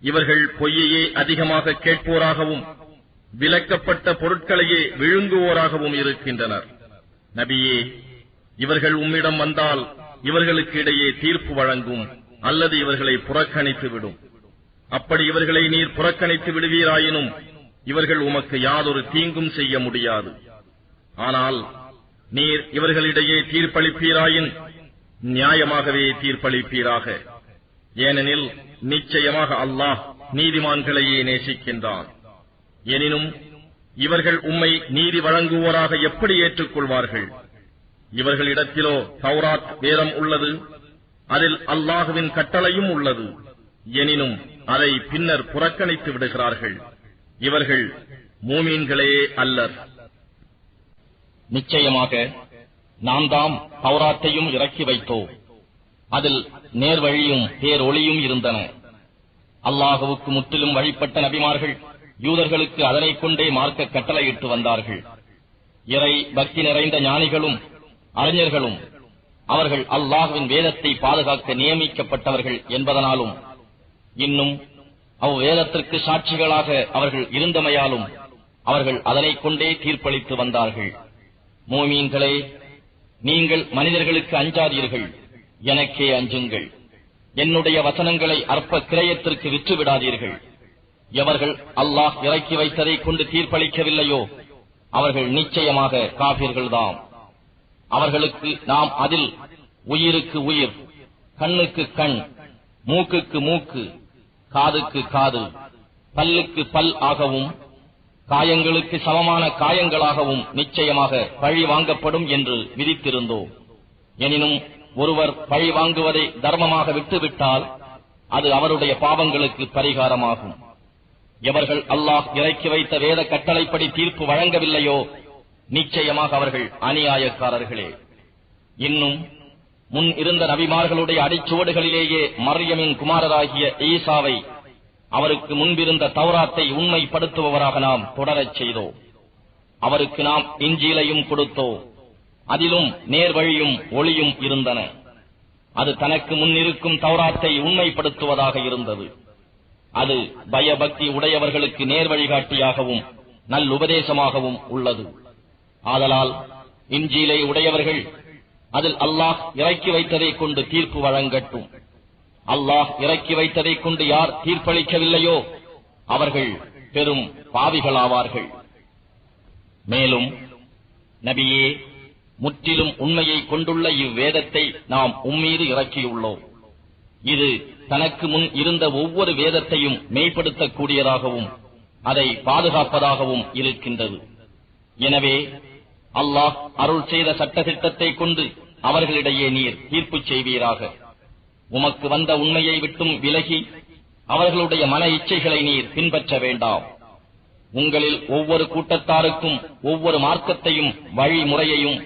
B: இவர்கள் பொய்யையே அதிகமாக கேட்போராகவும் விலக்கப்பட்ட பொருட்களையே விழுங்குவோராகவும் இருக்கின்றனர். நபியே, இவர்கள் உம்மிடம் வந்தால் இவர்களுக்கு இடையே தீர்ப்பு வழங்கும் அல்லது இவர்களை புறக்கணித்துவிடும். அப்படி இவர்களை நீர் புறக்கணித்து விடுவீராயினும் இவர்கள் உமக்கு யாதொரு தீங்கும் செய்ய முடியாது. ஆனால் நீர் இவர்களிடையே தீர்ப்பளிப்பீராயின் நியாயமாகவே தீர்ப்பளிப்பீராக. ஏனெனில் நிச்சயமாக அல்லாஹ் நீதிமான்களையே நேசிக்கின்றான். எனினும் இவர்கள் உம்மை நீதி வழங்குவோராக எப்படி ஏற்றுக்கொள்வார்கள்? இவர்களிடத்திலோ தௌராத் வேதம் உள்ளது, அதில் அல்லாஹுவின் கட்டளையும் உள்ளது. எனினும் அதை பின்னர் புறக்கணித்து விடுகிறார்கள். இவர்கள் மூமீன்களே அல்லர்.
C: நிச்சயமாக நாம் தாம் தௌராத்தையும் இறக்கி வைத்தோம். அதில் நேர்வழியும் பேரொளியும் இருந்தன. அல்லாஹுவுக்கு முற்றிலும் வழிபட்ட நபிமார்கள் யூதர்களுக்கு அதனைக் கொண்டே மார்க்க கட்டளையிட்டு வந்தார்கள். இறை பக்தி நிறைந்த ஞானிகளும் அறிஞர்களும் அவர்கள் அல்லாஹுவின் வேதத்தை பாதுகாக்க நியமிக்கப்பட்டவர்கள் என்பதனாலும் இன்னும் அவ்வேதத்திற்கு சாட்சிகளாக அவர்கள் இருந்தமையாலும் அவர்கள் அதனைக் கொண்டே தீர்ப்பளித்து வந்தார்கள். மூமீன்களே, நீங்கள் மனிதர்களுக்கு அஞ்சாதீர்கள், எனக்கே அஞ்சுங்கள். என்னுடைய வசனங்களை அற்ப கிரயத்திற்கு விற்றுவிடாதீர்கள். எவர்கள் அல்லாஹ் இறக்கி வைத்ததைக் கொண்டு தீர்ப்பளிக்கவில்லையோ அவர்கள் நிச்சயமாக காபிர்கள்தாம். அவர்களுக்கு நாம் அதில் உயிருக்கு உயிர், கண்ணுக்கு கண், மூக்குக்கு மூக்கு, காதுக்கு காது, பல்லுக்கு பல் ஆகவும் காயங்களுக்கு சமமான காயங்களாகவும் நிச்சயமாக பழி வாங்கப்படும் என்று விதித்திருந்தோம். எனினும் ஒருவர் பழி வாங்குவதை தர்மமாக விட்டுவிட்டால் அது அவருடைய பாவங்களுக்கு பரிகாரமாகும். எவர்கள் அல்லாஹ் இறக்கி வைத்த வேத கட்டளைப்படி தீர்ப்பு வழங்கவில்லையோ நிச்சயமாக அவர்கள் அநியாயக்காரர்களே. இன்னும் முன் இருந்த நபிமார்களுடைய அடிச்சுவடுகளிலேயே மரியமின் குமாரராகிய ஈசாவை அவருக்கு முன்பிருந்த தௌராத்தை உண்மைப்படுத்துபவராக நாம் தொடரச் செய்தோம். அவருக்கு நாம் இஞ்சீலையும் கொடுத்தோம். அதிலும் நேர்வழியும் ஒளியும் இருந்தன. அது தனக்கு முன்னிருக்கும் தௌராத்தை உண்மைப்படுத்துவதாக இருந்தது. அது பயபக்தி உடையவர்களுக்கு நேர்வழிகாட்டியாகவும் நல்லுபதேசமாகவும் உள்ளது. ஆதலால் இஞ்சீலை உடையவர்கள் அதில் அல்லாஹ் இறக்கி வைத்ததைக் கொண்டு தீர்ப்பு வழங்கட்டும். அல்லாஹ் இறக்கி வைத்ததைக் கொண்டு யார் தீர்ப்பளிக்கவில்லையோ அவர்கள் பெரும் பாவிகளாவார்கள். மேலும் நபியே, முற்றிலும் உண்மையை கொண்டுள்ள இவ்வேதத்தை நாம் உம்மீது இறக்கியுள்ளோம். இது தனக்கு முன் இருந்த ஒவ்வொரு வேதத்தையும் மெய்ப்படுத்தக்கூடியதாகவும் அதை பாதுகாப்பதாகவும் இருக்கின்றது. எனவே அல்லாஹ் அருள் செய்த சட்டத்திட்டத்தை கொண்டு அவர்களிடையே நீர் தீர்ப்பு செய்வீராக. உமக்கு வந்த உண்மையை விட்டும் விலகி அவர்களுடைய மன இச்சைகளை நீர் பின்பற்ற வேண்டாம். உங்களில் ஒவ்வொரு கூட்டத்தாருக்கும் ஒவ்வொரு மார்க்கத்தையும் வழிமுறையையும்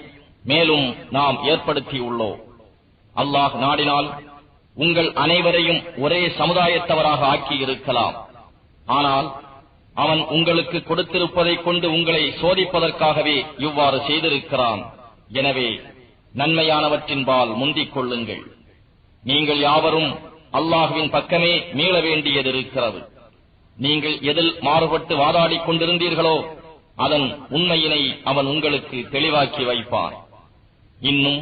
C: மேலும் நாம் ஏற்படுத்தியுள்ளோம். அல்லாஹ் நாடினால் உங்கள் அனைவரையும் ஒரே சமுதாயத்தவராக ஆக்கியிருக்கலாம். ஆனால் அவன் உங்களுக்கு கொடுத்திருப்பதைக் கொண்டு உங்களை சோதிப்பதற்காகவே இவ்வாறு செய்திருக்கிறான். எனவே நன்மையானவற்றின்பால் முந்திக் கொள்ளுங்கள். நீங்கள் யாவரும் அல்லாஹ்வின் பக்கமே மீள வேண்டியதிருக்கிறது. நீங்கள் எதில் மாறுபட்டு வாதாடிக் கொண்டிருந்தீர்களோ அதன் உண்மையினை அவன் உங்களுக்கு தெளிவாக்கி வைப்பான். இன்னும்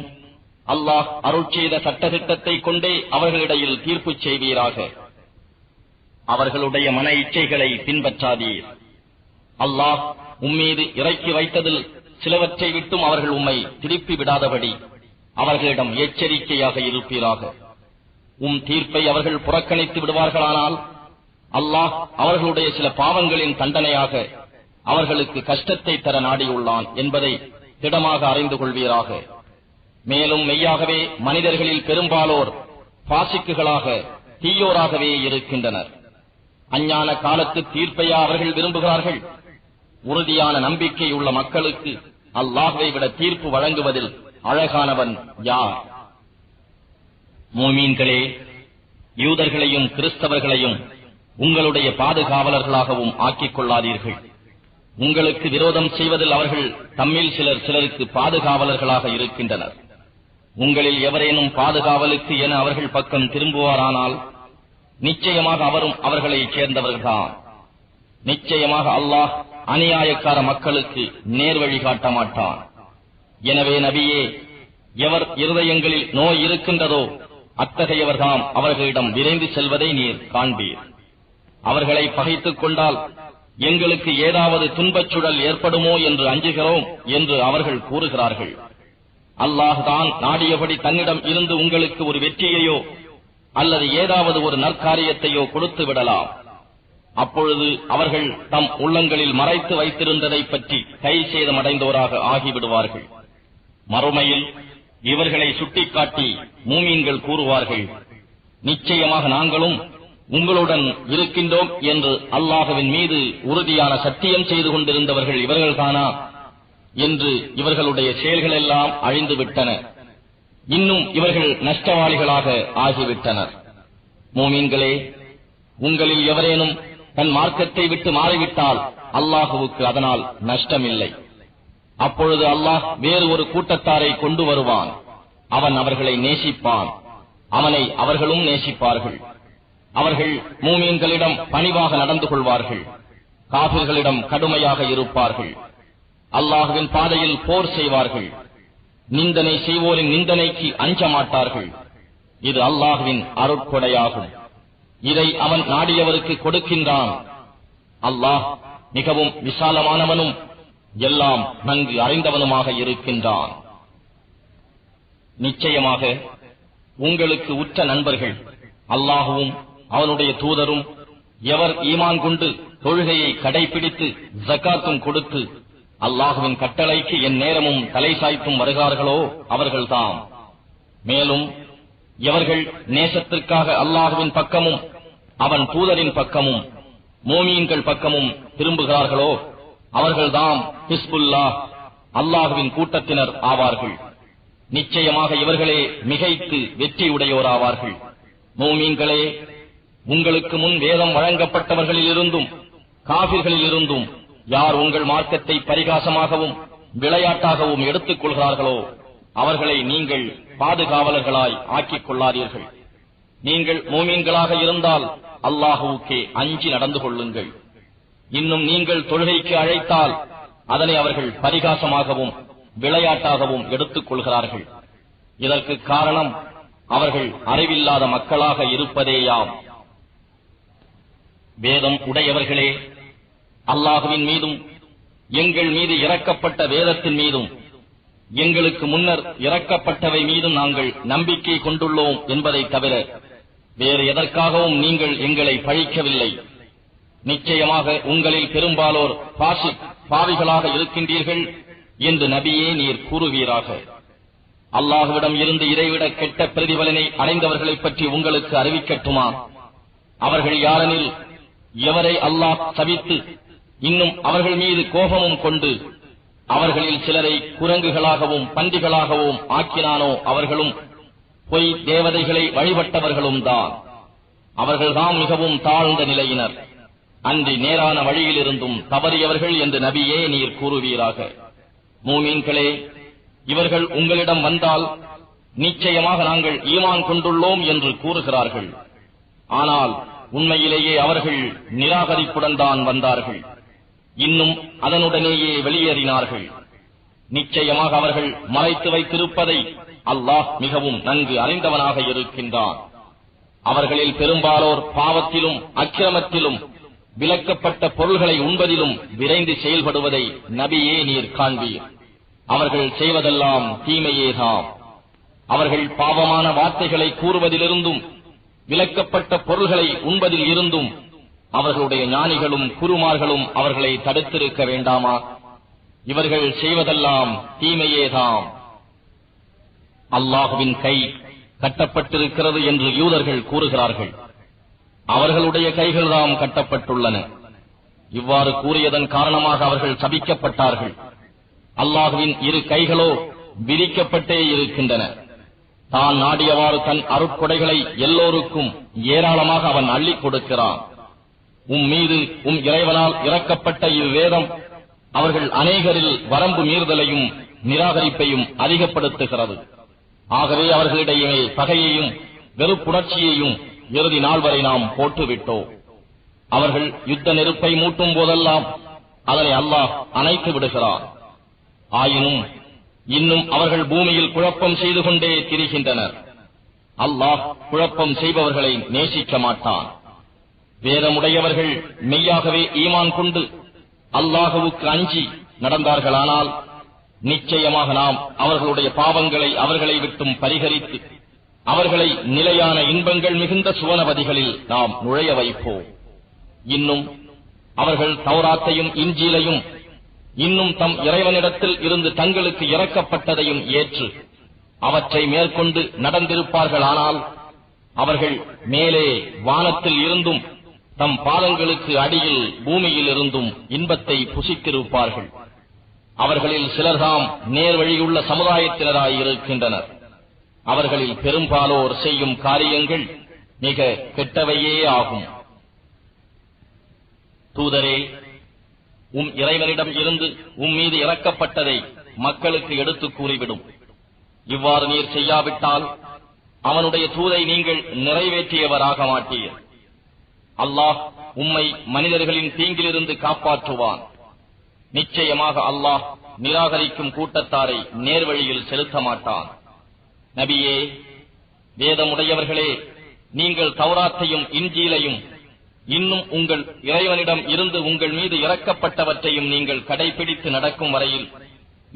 C: அல்லாஹ் அருள் செய்த சட்டத்திட்டத்தை கொண்டே அவர்களிடையில் தீர்ப்பு செய்வீராக. அவர்களுடைய மன இச்சைகளை பின்பற்றாதீர். அல்லாஹ் உம்மீது இறக்கி வைத்ததில் சிலவற்றை விட்டும் அவர்கள் உம்மை திருப்பி விடாதபடி அவர்களிடம் எச்சரிக்கையாக இருப்பீராக. தீர்ப்பை அவர்கள் புறக்கணித்து விடுவார்களானால் அல்லாஹ் அவர்களுடைய சில பாவங்களின் தண்டனையாக அவர்களுக்கு கஷ்டத்தை தர நாடியுள்ளான் என்பதை திடமாக அறிந்து கொள்வீராக. மேலும் மெய்யாகவே மனிதர்களில் பெரும்பாலோர் பாசிக்குகளாக தீயோராகவே இருக்கின்றனர். அஞ்ஞான காலத்து தீர்ப்பையா அவர்கள் விரும்புகிறார்கள்? உறுதியான நம்பிக்கை உள்ள மக்களுக்கு அல்லாஹ்வை விட தீர்ப்பு வழங்குவதில் அழகானவன் யார்? மூமீன்களே, யூதர்களையும் கிறிஸ்தவர்களையும் உங்களுடைய பாதுகாவலர்களாகவும் ஆக்கிக் கொள்ளாதீர்கள். உங்களுக்கு விரோதம் செய்வதில் அவர்கள் தம்மில் சிலருக்கு பாதுகாவலர்களாக இருக்கின்றனர். உங்களில் எவரேனும் பாதுகாவலுக்கு என அவர்கள் பக்கம் திரும்புவாரானால் நிச்சயமாக அவரும் அவர்களை சேர்ந்தவர்கள்தான். நிச்சயமாக அல்லாஹ் அநியாயக்கார மக்களுக்கு நேர்வழி காட்ட மாட்டான். எனவே நபியே, எவர் இருதயங்களில் நோய் இருக்கின்றதோ அத்தகையவர்தாம் அவர்களிடம் விரைந்து செல்வதை நீர் காண்பீர். அவர்களை பகைத்துக் கொண்டால் எங்களுக்கு ஏதாவது துன்பச் சுழல் ஏற்படுமோ என்று அஞ்சுகிறோம் என்று அவர்கள் கூறுகிறார்கள். அல்லாஹ் தான் நாடியபடி தன்னிடம் இருந்து உங்களுக்கு ஒரு வெற்றியையோ அல்லது ஏதாவது ஒரு நற்காரியத்தையோ கொடுத்து விடலாம். அப்பொழுது அவர்கள் தம் உள்ளங்களில் மறைத்து வைத்திருந்ததை பற்றி கை சேதமடைந்தோராக ஆகிவிடுவார்கள். மறுமையில் இவர்களை சுட்டிக்காட்டி மூமீன்கள் கூறுவார்கள், நிச்சயமாக நாங்களும் உங்களுடன் இருக்கின்றோம் என்று அல்லாஹ்வின் மீது உறுதியான சத்தியம் செய்து கொண்டிருந்தவர்கள் இவர்கள்தானா என்று இவர்களுடைய செயல்களெல்லாம் அழிந்துவிட்டன. இன்னும் இவர்கள் நஷ்டவாளிகளாக ஆகிவிட்டனர். மூமீன்களே, உங்களில் எவரேனும் தன் மார்க்கத்தை விட்டு மாறிவிட்டால் அல்லாஹுவுக்கு அதனால் நஷ்டமில்லை. அப்பொழுது அல்லாஹ் வேறு ஒரு கூட்டத்தாரை கொண்டு வருவான். அவன் அவர்களை நேசிப்பான். அவனை அவர்களும் நேசிப்பார்கள். அவர்கள் மூமீன்களிடம் பணிவாக நடந்து கொள்வார்கள். காபிர்களிடம் கடுமையாக இருப்பார்கள். அல்லாஹ்வின் பாதையில் போர் செய்வார்கள். நிந்தனை செய்வோரின் நிந்தனைக்கு அஞ்ச மாட்டார்கள். இது அல்லாஹ்வின் அருட்கொடையாகும். இதை அவன் நாடியவருக்கு கொடுக்கின்றான். அல்லாஹ் மிகவும் விசாலமானவனும் எல்லாம் நன்கு அறிந்தவனுமாக இருக்கின்றான். நிச்சயமாக உங்களுக்கு உற்ற நண்பர்கள் அல்லாஹுவும் அவனுடைய தூதரும் எவர் ஈமான் கொண்டு தொழுகையை கடைபிடித்து ஜக்காத்தும் கொடுத்து அல்லாஹுவின் கட்டளைக்கு என் நேரமும் தலை சாய்த்தும் வருகிறார்களோ அவர்கள்தாம். மேலும் எவர்கள் நேசத்திற்காக அல்லாஹுவின் பக்கமும் அவன் தூதரின் பக்கமும் மோமீன்கள் பக்கமும் திரும்புகிறார்களோ அவர்கள்தாம் ஹிஸ்புல்லாஹ், அல்லாஹுவின் கூட்டத்தினர் ஆவார்கள். நிச்சயமாக இவர்களே மிகைத்து வெற்றியுடையோராவார்கள். மோமீன்களே, உங்களுக்கு முன் வேதம் வழங்கப்பட்டவர்களில் இருந்தும் காபிர்களில் இருந்தும் யார் உங்கள் மார்க்கத்தை பரிகாசமாகவும் விளையாட்டாகவும் எடுத்துக் கொள்கிறார்களோ அவர்களை நீங்கள் பாதுகாவலர்களாய் ஆக்கிக் கொள்ளாதீர்கள். நீங்கள் மோமீன்களாக இருந்தால் அல்லாஹுவுக்கே அஞ்சி நடந்து கொள்ளுங்கள். இன்னும் நீங்கள் தொழுகைக்கு அழைத்தால் அதனை அவர்கள் பரிகாசமாகவும் விளையாட்டாகவும் எடுத்துக் கொள்கிறார்கள். இதற்கு காரணம் அவர்கள் அறிவில்லாத மக்களாக இருப்பதேயாம். வேதம் உடையவர்களே, அல்லாஹுவின் மீதும் எங்கள் மீது இறக்கப்பட்ட வேதத்தின் மீதும் எங்களுக்கு முன்னர் இறக்கப்பட்டவை மீதும் நாங்கள் நம்பிக்கை கொண்டுள்ளோம் என்பதை தவிர வேறு எதற்காகவும் நீங்கள் எங்களை பழிக்கவில்லை. நிச்சயமாக உங்களில் பெரும்பாலோர் பாவிகளாக இருக்கின்றீர்கள் என்று நபியே நீர் கூறுவீராக. அல்லாஹுவிடம் இருந்து இதைவிட கெட்ட பிரதிபலனை அடைந்தவர்களைப் பற்றி உங்களுக்கு அறிவிக்கட்டுமா? அவர்கள் யாரெனில், எவரை அல்லாஹ் சபித்து இன்னும் அவர்கள் மீது கோபமும் கொண்டு அவர்களில் சிலரை குரங்குகளாகவும் பன்றிகளாகவும் ஆக்கினானோ அவர்களும் பொய் தேவதைகளை வழிபட்டவர்களும் தான். அவர்கள்தான் மிகவும் தாழ்ந்த நிலையினர். அன்றி நேரான வழியிலிருந்தும் தவறியவர்கள் என்று நபியே நீர் கூறுவீராக. மூமீன்களே, இவர்கள் உங்களிடம் வந்தால் நிச்சயமாக நாங்கள் ஈமான் கொண்டுள்ளோம் என்று கூறுகிறார்கள். ஆனால் உண்மையிலேயே அவர்கள் நிராகரிப்புடன் தான் வந்தார்கள். இன்னும் அதனுடனேயே வெளியேறினார்கள். நிச்சயமாக அவர்கள் மறைத்து வைத்திருப்பதை அல்லாஹ் மிகவும் நன்கு அறிந்தவனாக இருக்கின்றான். அவர்களில் பெரும்பாலோர் பாவத்திலும் அக்கிரமத்திலும் விலக்கப்பட்ட பொருள்களை உண்பதிலும் விரைந்து செயல்படுவதை நபியே நீர் காண்பீர். அவர்கள் செய்வதெல்லாம் தீமையேதாம். அவர்கள் பாவமான வார்த்தைகளை கூறுவதிலிருந்தும் விலக்கப்பட்ட பொருள்களை உண்பதில் இருந்தும் அவர்களுடைய ஞானிகளும் குருமார்களும் அவர்களை தடுத்திருக்க வேண்டாமா? இவர்கள் செய்வதெல்லாம் தீமையேதாம். அல்லாஹுவின் கை கட்டப்பட்டிருக்கிறது என்று யூதர்கள் கூறுகிறார்கள். அவர்களுடைய கைகள்தாம் கட்டப்பட்டுள்ளன. இவ்வாறு கூறியதன் காரணமாக அவர்கள் சபிக்கப்பட்டார்கள். அல்லாஹுவின் இரு கைகளோ விரிக்கப்பட்டே இருக்கின்றன. தான் நாடியவாறு தன் அருட்கொடைகளை எல்லோருக்கும் ஏராளமாக அவன் அள்ளிக் கொடுக்கிறான். மீது இறைவனால் இறக்கப்பட்ட இவ்வேதம் அவர்கள் அநேகரில் வரம்பு மீறுதலையும் நிராகரிப்பையும் அதிகப்படுத்துகிறது. ஆகவே அவர்களிடையே பகையையும் வெறுப்புணர்ச்சியையும் இறுதி நாள் வரை நாம் போட்டுவிட்டோம். அவர்கள் யுத்த நெருப்பை மூட்டும் போதெல்லாம் அதனை அல்லாஹ் அணைத்து விடுகிறார். ஆயினும் இன்னும் அவர்கள் பூமியில் குழப்பம் செய்து கொண்டே திரிகின்றனர். அல்லாஹ் குழப்பம் செய்பவர்களை நேசிக்க மாட்டான். வேதமுடையவர்கள் மெய்யாகவே ஈமான் கொண்டு அல்லாஹுவுக்கு அஞ்சி நடந்தார்களானால் நிச்சயமாக நாம் அவர்களுடைய பாவங்களை அவர்களை விட்டும் பரிகரித்து அவர்களை நிலையான இன்பங்கள் மிகுந்த சுவனவதிகளில் நாம் நுழைய வைப்போம். இன்னும் அவர்கள் தௌராத்தையும் இன்ஜீலையும் இன்னும் தம் இறைவனிடத்தில் இருந்து தங்களுக்கு இறக்கப்பட்டதையும் ஏற்று அவற்றை மேற்கொண்டு நடந்திருப்பார்களானால் அவர்கள் மேலே வானத்தில் இருந்தும் தம் பாதங்களுக்கு அடியில் பூமியில் இருந்தும் இன்பத்தை புசித்திருப்பார்கள். அவர்களில் சிலர்தாம் நேர்வழியுள்ள சமுதாயத்தினராயிருக்கின்றனர். அவர்களில் பெரும்பாலோர் செய்யும் காரியங்கள் மிக கெட்டவையே ஆகும். தூதரே, இறைவனிடம் இருந்து மீது இறக்கப்பட்டதை மக்களுக்கு எடுத்துக் கூறிவிடும். இவ்வாறு நீர் செய்யாவிட்டால் அவனுடைய தூதை நீங்கள் நிறைவேற்றியவராக மாட்டீர். அல்லாஹ் உம்மை மனிதர்களின் தீங்கிலிருந்து காப்பாற்றுவான். நிச்சயமாக அல்லாஹ் நிராகரிக்கும் கூட்டத்தாரை நேர்வழியில் செலுத்த மாட்டான். நபியே, வேதமுடையவர்களே, நீங்கள் தௌராத்தையும் இன்ஜீலையும் இன்னும் உங்கள் இறைவனிடம் இருந்து உங்கள் மீது இறக்கப்பட்டவற்றையும் நீங்கள் கடைபிடித்து நடக்கும் வரையில்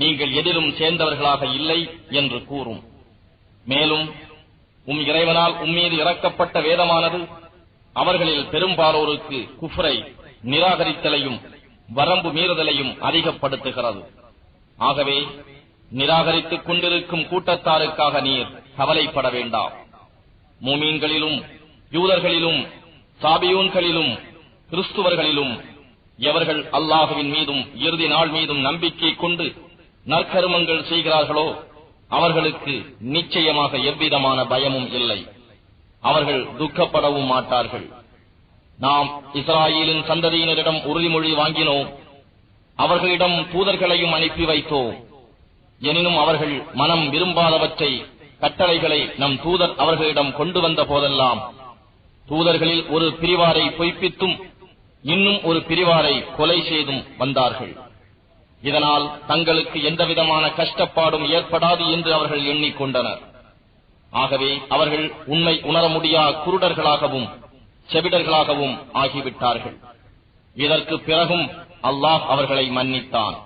C: நீங்கள் எதிலும் சேர்ந்தவர்களாக இல்லை என்று கூறும். மேலும் இறைவனால் உம்மீது இறக்கப்பட்ட வேதமானது அவர்களில் பெரும்பாலோருக்கு குஃப்ரை நிராகரித்தலையும் வரம்பு மீறுதலையும் அதிகப்படுத்துகிறது. ஆகவே நிராகரித்துக் கொண்டிருக்கும் கூட்டத்தாருக்காக நீர் கவலைப்பட வேண்டாம். மூமீன்களிலும் யூதர்களிலும் சாபியூன்களிலும் கிறிஸ்துவர்களிலும் எவர்கள் அல்லாஹுவின் மீதும் இறுதி நாள் மீதும் நம்பிக்கை கொண்டு நற்கருமங்கள் செய்கிறார்களோ அவர்களுக்கு நிச்சயமாக எவ்விதமான பயமும் இல்லை. அவர்கள் துக்கப்படவும் மாட்டார்கள். நாம் இஸ்ராயேலின் சந்ததியினரிடம் உறுதிமொழி வாங்கினோம். அவர்களிடம் தூதர்களையும் அனுப்பி வைத்தோம். எனினும் அவர்கள் மனம் விரும்பாதவற்றை கட்டளைகளை நம் தூதர் அவர்களிடம் கொண்டு வந்த போதெல்லாம் தூதர்களில் ஒரு பிரிவாரை பொய்ப்பித்தும் இன்னும் ஒரு பிரிவாரை கொலை செய்தும் வந்தார்கள். இதனால் தங்களுக்கு எந்தவிதமான கஷ்டப்பாடும் ஏற்படாது என்று அவர்கள் எண்ணிக்கொண்டனர். ஆகவே அவர்கள் உண்மை உணர முடியா குருடர்களாகவும் செவிடர்களாகவும் ஆகிவிட்டார்கள். இதற்கு பிறகும் அல்லாஹ் அவர்களை மன்னித்தான்.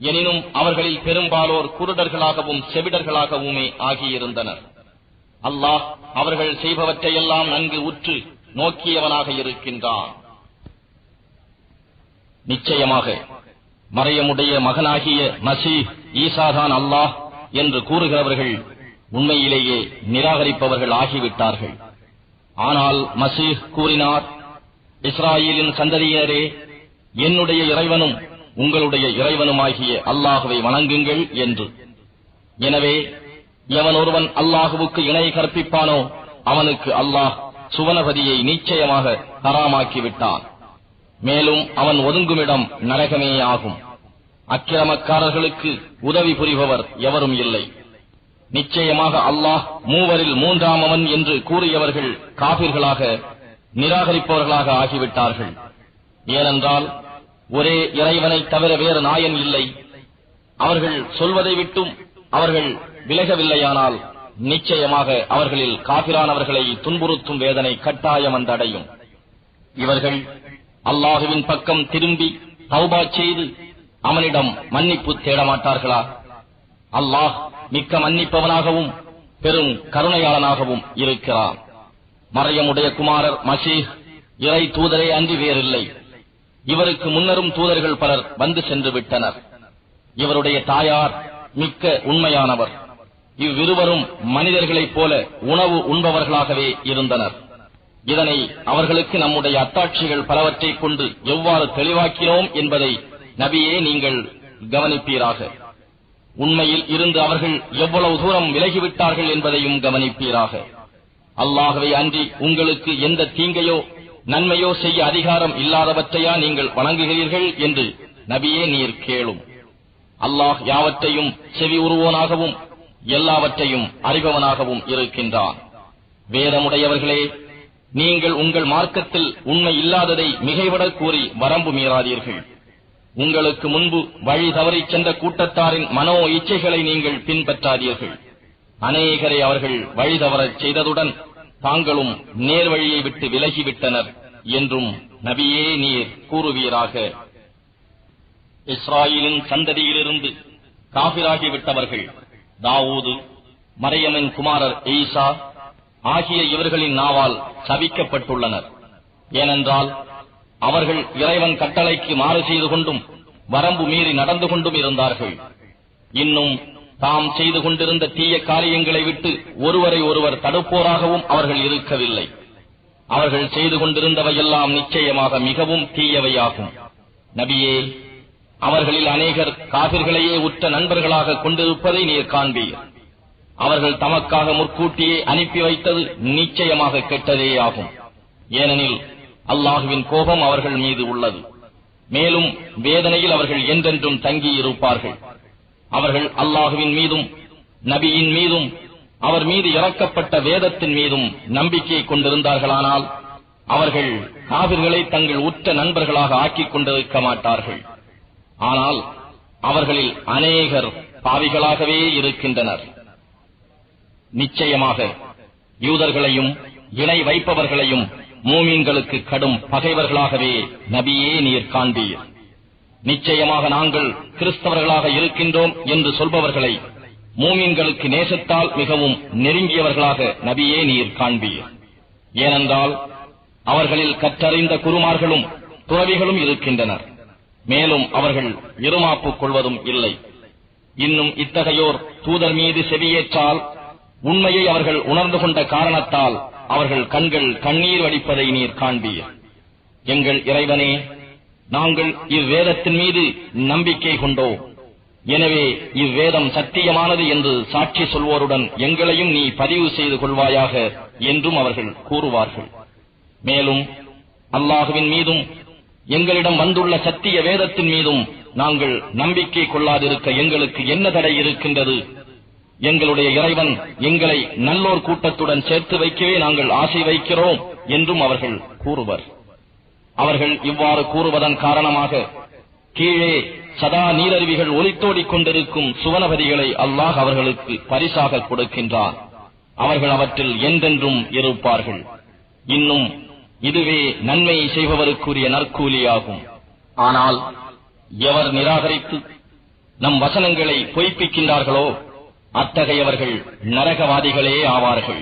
C: எனினும் அவர்களில் பெரும்பாலோர் குருடர்களாகவும் செவிடர்களாகவுமே ஆகியிருந்தனர். அல்லாஹ் அவர்கள் செய்பவற்றையெல்லாம் நன்கு உற்று நோக்கியவனாக இருக்கின்றான். நிச்சயமாக மரியமுடைய மகனாகிய மசீஹ் ஈசாதான் அல்லாஹ் என்று கூறுகிறவர்கள் உண்மையிலேயே நிராகரிப்பவர்கள் ஆகிவிட்டார்கள். ஆனால் மசீஹ் கூறினார், இஸ்ராயேலின் சந்ததியினரே, என்னுடைய இறைவனும் உங்களுடைய இறைவனுமாகிய அல்லாஹுவை வணங்குங்கள் என்று. எனவே எவன் ஒருவன் அல்லாஹுவுக்கு இணை கற்பிப்பானோ அவனுக்கு அல்லாஹ் சுவனபதியை நிச்சயமாக ஹராமாக்கிவிட்டான். மேலும் அவன் ஒதுங்குமிடம் நரகமே ஆகும். அக்கிரமக்காரர்களுக்கு உதவி புரிபவர் எவரும் இல்லை. நிச்சயமாக அல்லாஹ் மூவரில் மூன்றாமவன் என்று கூறியவர்கள் காபிர்களாக நிராகரிப்பவர்களாக ஆகிவிட்டார்கள். ஏனென்றால் ஒரே இறைவனை தவிர வேறு நாயன் இல்லை. அவர்கள் சொல்வதை விட்டும் அவர்கள் விலகவில்லையானால் நிச்சயமாக அவர்களில் காபிரானவர்களை துன்புறுத்தும் வேதனை கட்டாயம் வந்தடையும். இவர்கள் அல்லாஹுவின் பக்கம் திரும்பி தௌபா செய்து அவனிடம் மன்னிப்பு தேடமாட்டார்களா? அல்லாஹ் மிக்க மன்னிப்பவனாகவும் பெரும் கருணையாளனாகவும் இருக்கிறான். மரியமுடைய குமாரர் மசீஹ் இறை தூதரே அன்றி வேறில்லை. இவருக்கு முன்னரும் தூதர்கள் பலர் வந்து சென்று விட்டனர். இவருடைய தாயார் மிக்க உண்மையானவர். இவ்விருவரும் மனிதர்களைப் போல உணவு உண்பவர்களாகவே இருந்தனர். இதனை அவர்களுக்கு நம்முடைய அத்தாட்சிகள் பலவற்றைக் கொண்டு எவ்வாறு தெளிவாக்கினோம் என்பதை நபியே நீங்கள் கவனிப்பீராக. உண்மையில் இருந்து அவர்கள் எவ்வளவு தூரம் விலகிவிட்டார்கள் என்பதையும் கவனிப்பீராக. அல்லாஹ்வை அன்றி உங்களுக்கு எந்த தீங்கையோ நன்மையோ செய்ய அதிகாரம் இல்லாதவற்றையா நீங்கள் வணங்குகிறீர்கள் என்று நபியே நீர் கேளும். அல்லாஹ் யாவற்றையும் செவி உருவோனாகவும் எல்லாவற்றையும் அறிபவனாகவும் இருக்கின்றான். வேதமுடையவர்களே, நீங்கள் உங்கள் மார்க்கத்தில் உண்மை இல்லாததை மிகைவிடக் கூறி வரம்பு மீறாதீர்கள். உங்களுக்கு முன்பு வழி தவறிச் சென்ற கூட்டத்தாரின் மனோ இச்சைகளை நீங்கள் பின்பற்றாதீர்கள். அநேகரை அவர்கள் வழி தவறச் செய்ததுடன் தாங்களும் நேர்வழியை விட்டு விலகிவிட்டனர் என்றும் நபியே நீர் கூறுவீராக. இஸ்ராயேலின் சந்ததியிலிருந்து காபிராகிவிட்டவர்கள் தாவூது, மரியமின் குமாரர் ஈசா ஆகிய இவர்களின் நாவால் சபிக்கப்பட்டுள்ளனர். ஏனென்றால் அவர்கள் இறைவன் கட்டளைக்கு மாறு செய்து கொண்டும் வரம்பு மீறி நடந்து கொண்டும் இருந்தார்கள். இன்னும் தாம் செய்து கொண்டிருந்த தீய காரியங்களை விட்டு ஒருவரை ஒருவர் தடுப்போராகவும் அவர்கள் இருக்கவில்லை. அவர்கள் செய்து கொண்டிருந்தவையெல்லாம் நிச்சயமாக மிகவும் தீயவையாகும். நபியே, அவர்களில் அநேகர் காபிர்களையே உற்ற நண்பர்களாக கொண்டிருப்பதை நீர் காண்பீர். அவர்கள் தமக்காக முற்கூட்டியே அனுப்பி வைத்தது நிச்சயமாக கெட்டதேயாகும். ஏனெனில் அல்லாஹுவின் கோபம் அவர்கள் மீது உள்ளது. மேலும் வேதனையில் அவர்கள் என்றென்றும் தங்கியிருப்பார்கள். அவர்கள் அல்லாஹுவின் மீதும் நபியின் மீதும் அவர் மீது இறக்கப்பட்ட வேதத்தின் மீதும் நம்பிக்கை கொண்டிருந்தார்களானால் அவர்கள் காபிர்களை தங்கள் உற்ற நண்பர்களாக ஆக்கிக் கொண்டிருக்க மாட்டார்கள். ஆனால் அவர்களில் அநேகர் பாவிகளாகவே இருக்கின்றனர். நிச்சயமாக யூதர்களையும் இணை வைப்பவர்களையும் மூமீன்களுக்கு கடும் பகைவர்களாகவே நபியே நீர் காண்பீர். நிச்சயமாக நாங்கள் கிறிஸ்தவர்களாக இருக்கின்றோம் என்று சொல்பவர்களை மூமீன்களுக்கு நேசத்தால் மிகவும் நெருங்கியவர்களாக நபியே நீர் காண்பீர். ஏனென்றால் அவர்களில் கற்றறிந்த குருமார்களும் துறவிகளும் இருக்கின்றனர். மேலும் அவர்கள் இருமாப்புக் கொள்வதும் இல்லை. இன்னும் இத்தகையோர் தூதர் மீது செவியேற்றால் உண்மையை அவர்கள் உணர்ந்து கொண்ட காரணத்தால் அவர்கள் கண்கள் கண்ணீர் வடிப்பதை நீர் காண்பீர். எங்கள் இறைவனே, நாங்கள் இவ்வேதத்தின் மீது நம்பிக்கை கொண்டோம். எனவே இவ்வேதம் சத்தியமானது என்று சாட்சி சொல்வோருடன் எங்களையும் நீ பதிவு செய்து கொள்வாயாக என்றும் அவர்கள் கூறுவார்கள். மேலும் அல்லாஹுவின் மீதும் எங்களிடம் வந்துள்ள சத்திய வேதத்தின் மீதும் நாங்கள் நம்பிக்கை கொள்ளாதிருக்க எங்களுக்கு என்ன தடை இருக்கின்றது? எங்களுடைய இறைவன் எங்களை நல்லோர் கூட்டத்துடன் சேர்த்து வைக்கவே நாங்கள் ஆசை வைக்கிறோம் என்றும் அவர்கள் கூறுவர். அவர்கள் இவ்வாறு கூறுவதன் காரணமாக கீழே சதா நீரருவிகள் ஒலித்தோடிக் கொண்டிருக்கும் சுவனபதிகளை அல்லாஹ் அவர்களுக்கு பரிசாக கொடுக்கின்றான். அவர்கள் அவற்றில் என்றென்றும் இருப்பார்கள். இன்னும் இதுவே நன்மை செய்பவருக்குரிய நற்கூலியாகும். ஆனால் எவர் நிராகரித்து நம் வசனங்களை பொய்ப்பிக்கின்றார்களோ அத்தகையவர்கள் நரகவாதிகளே ஆவார்கள்.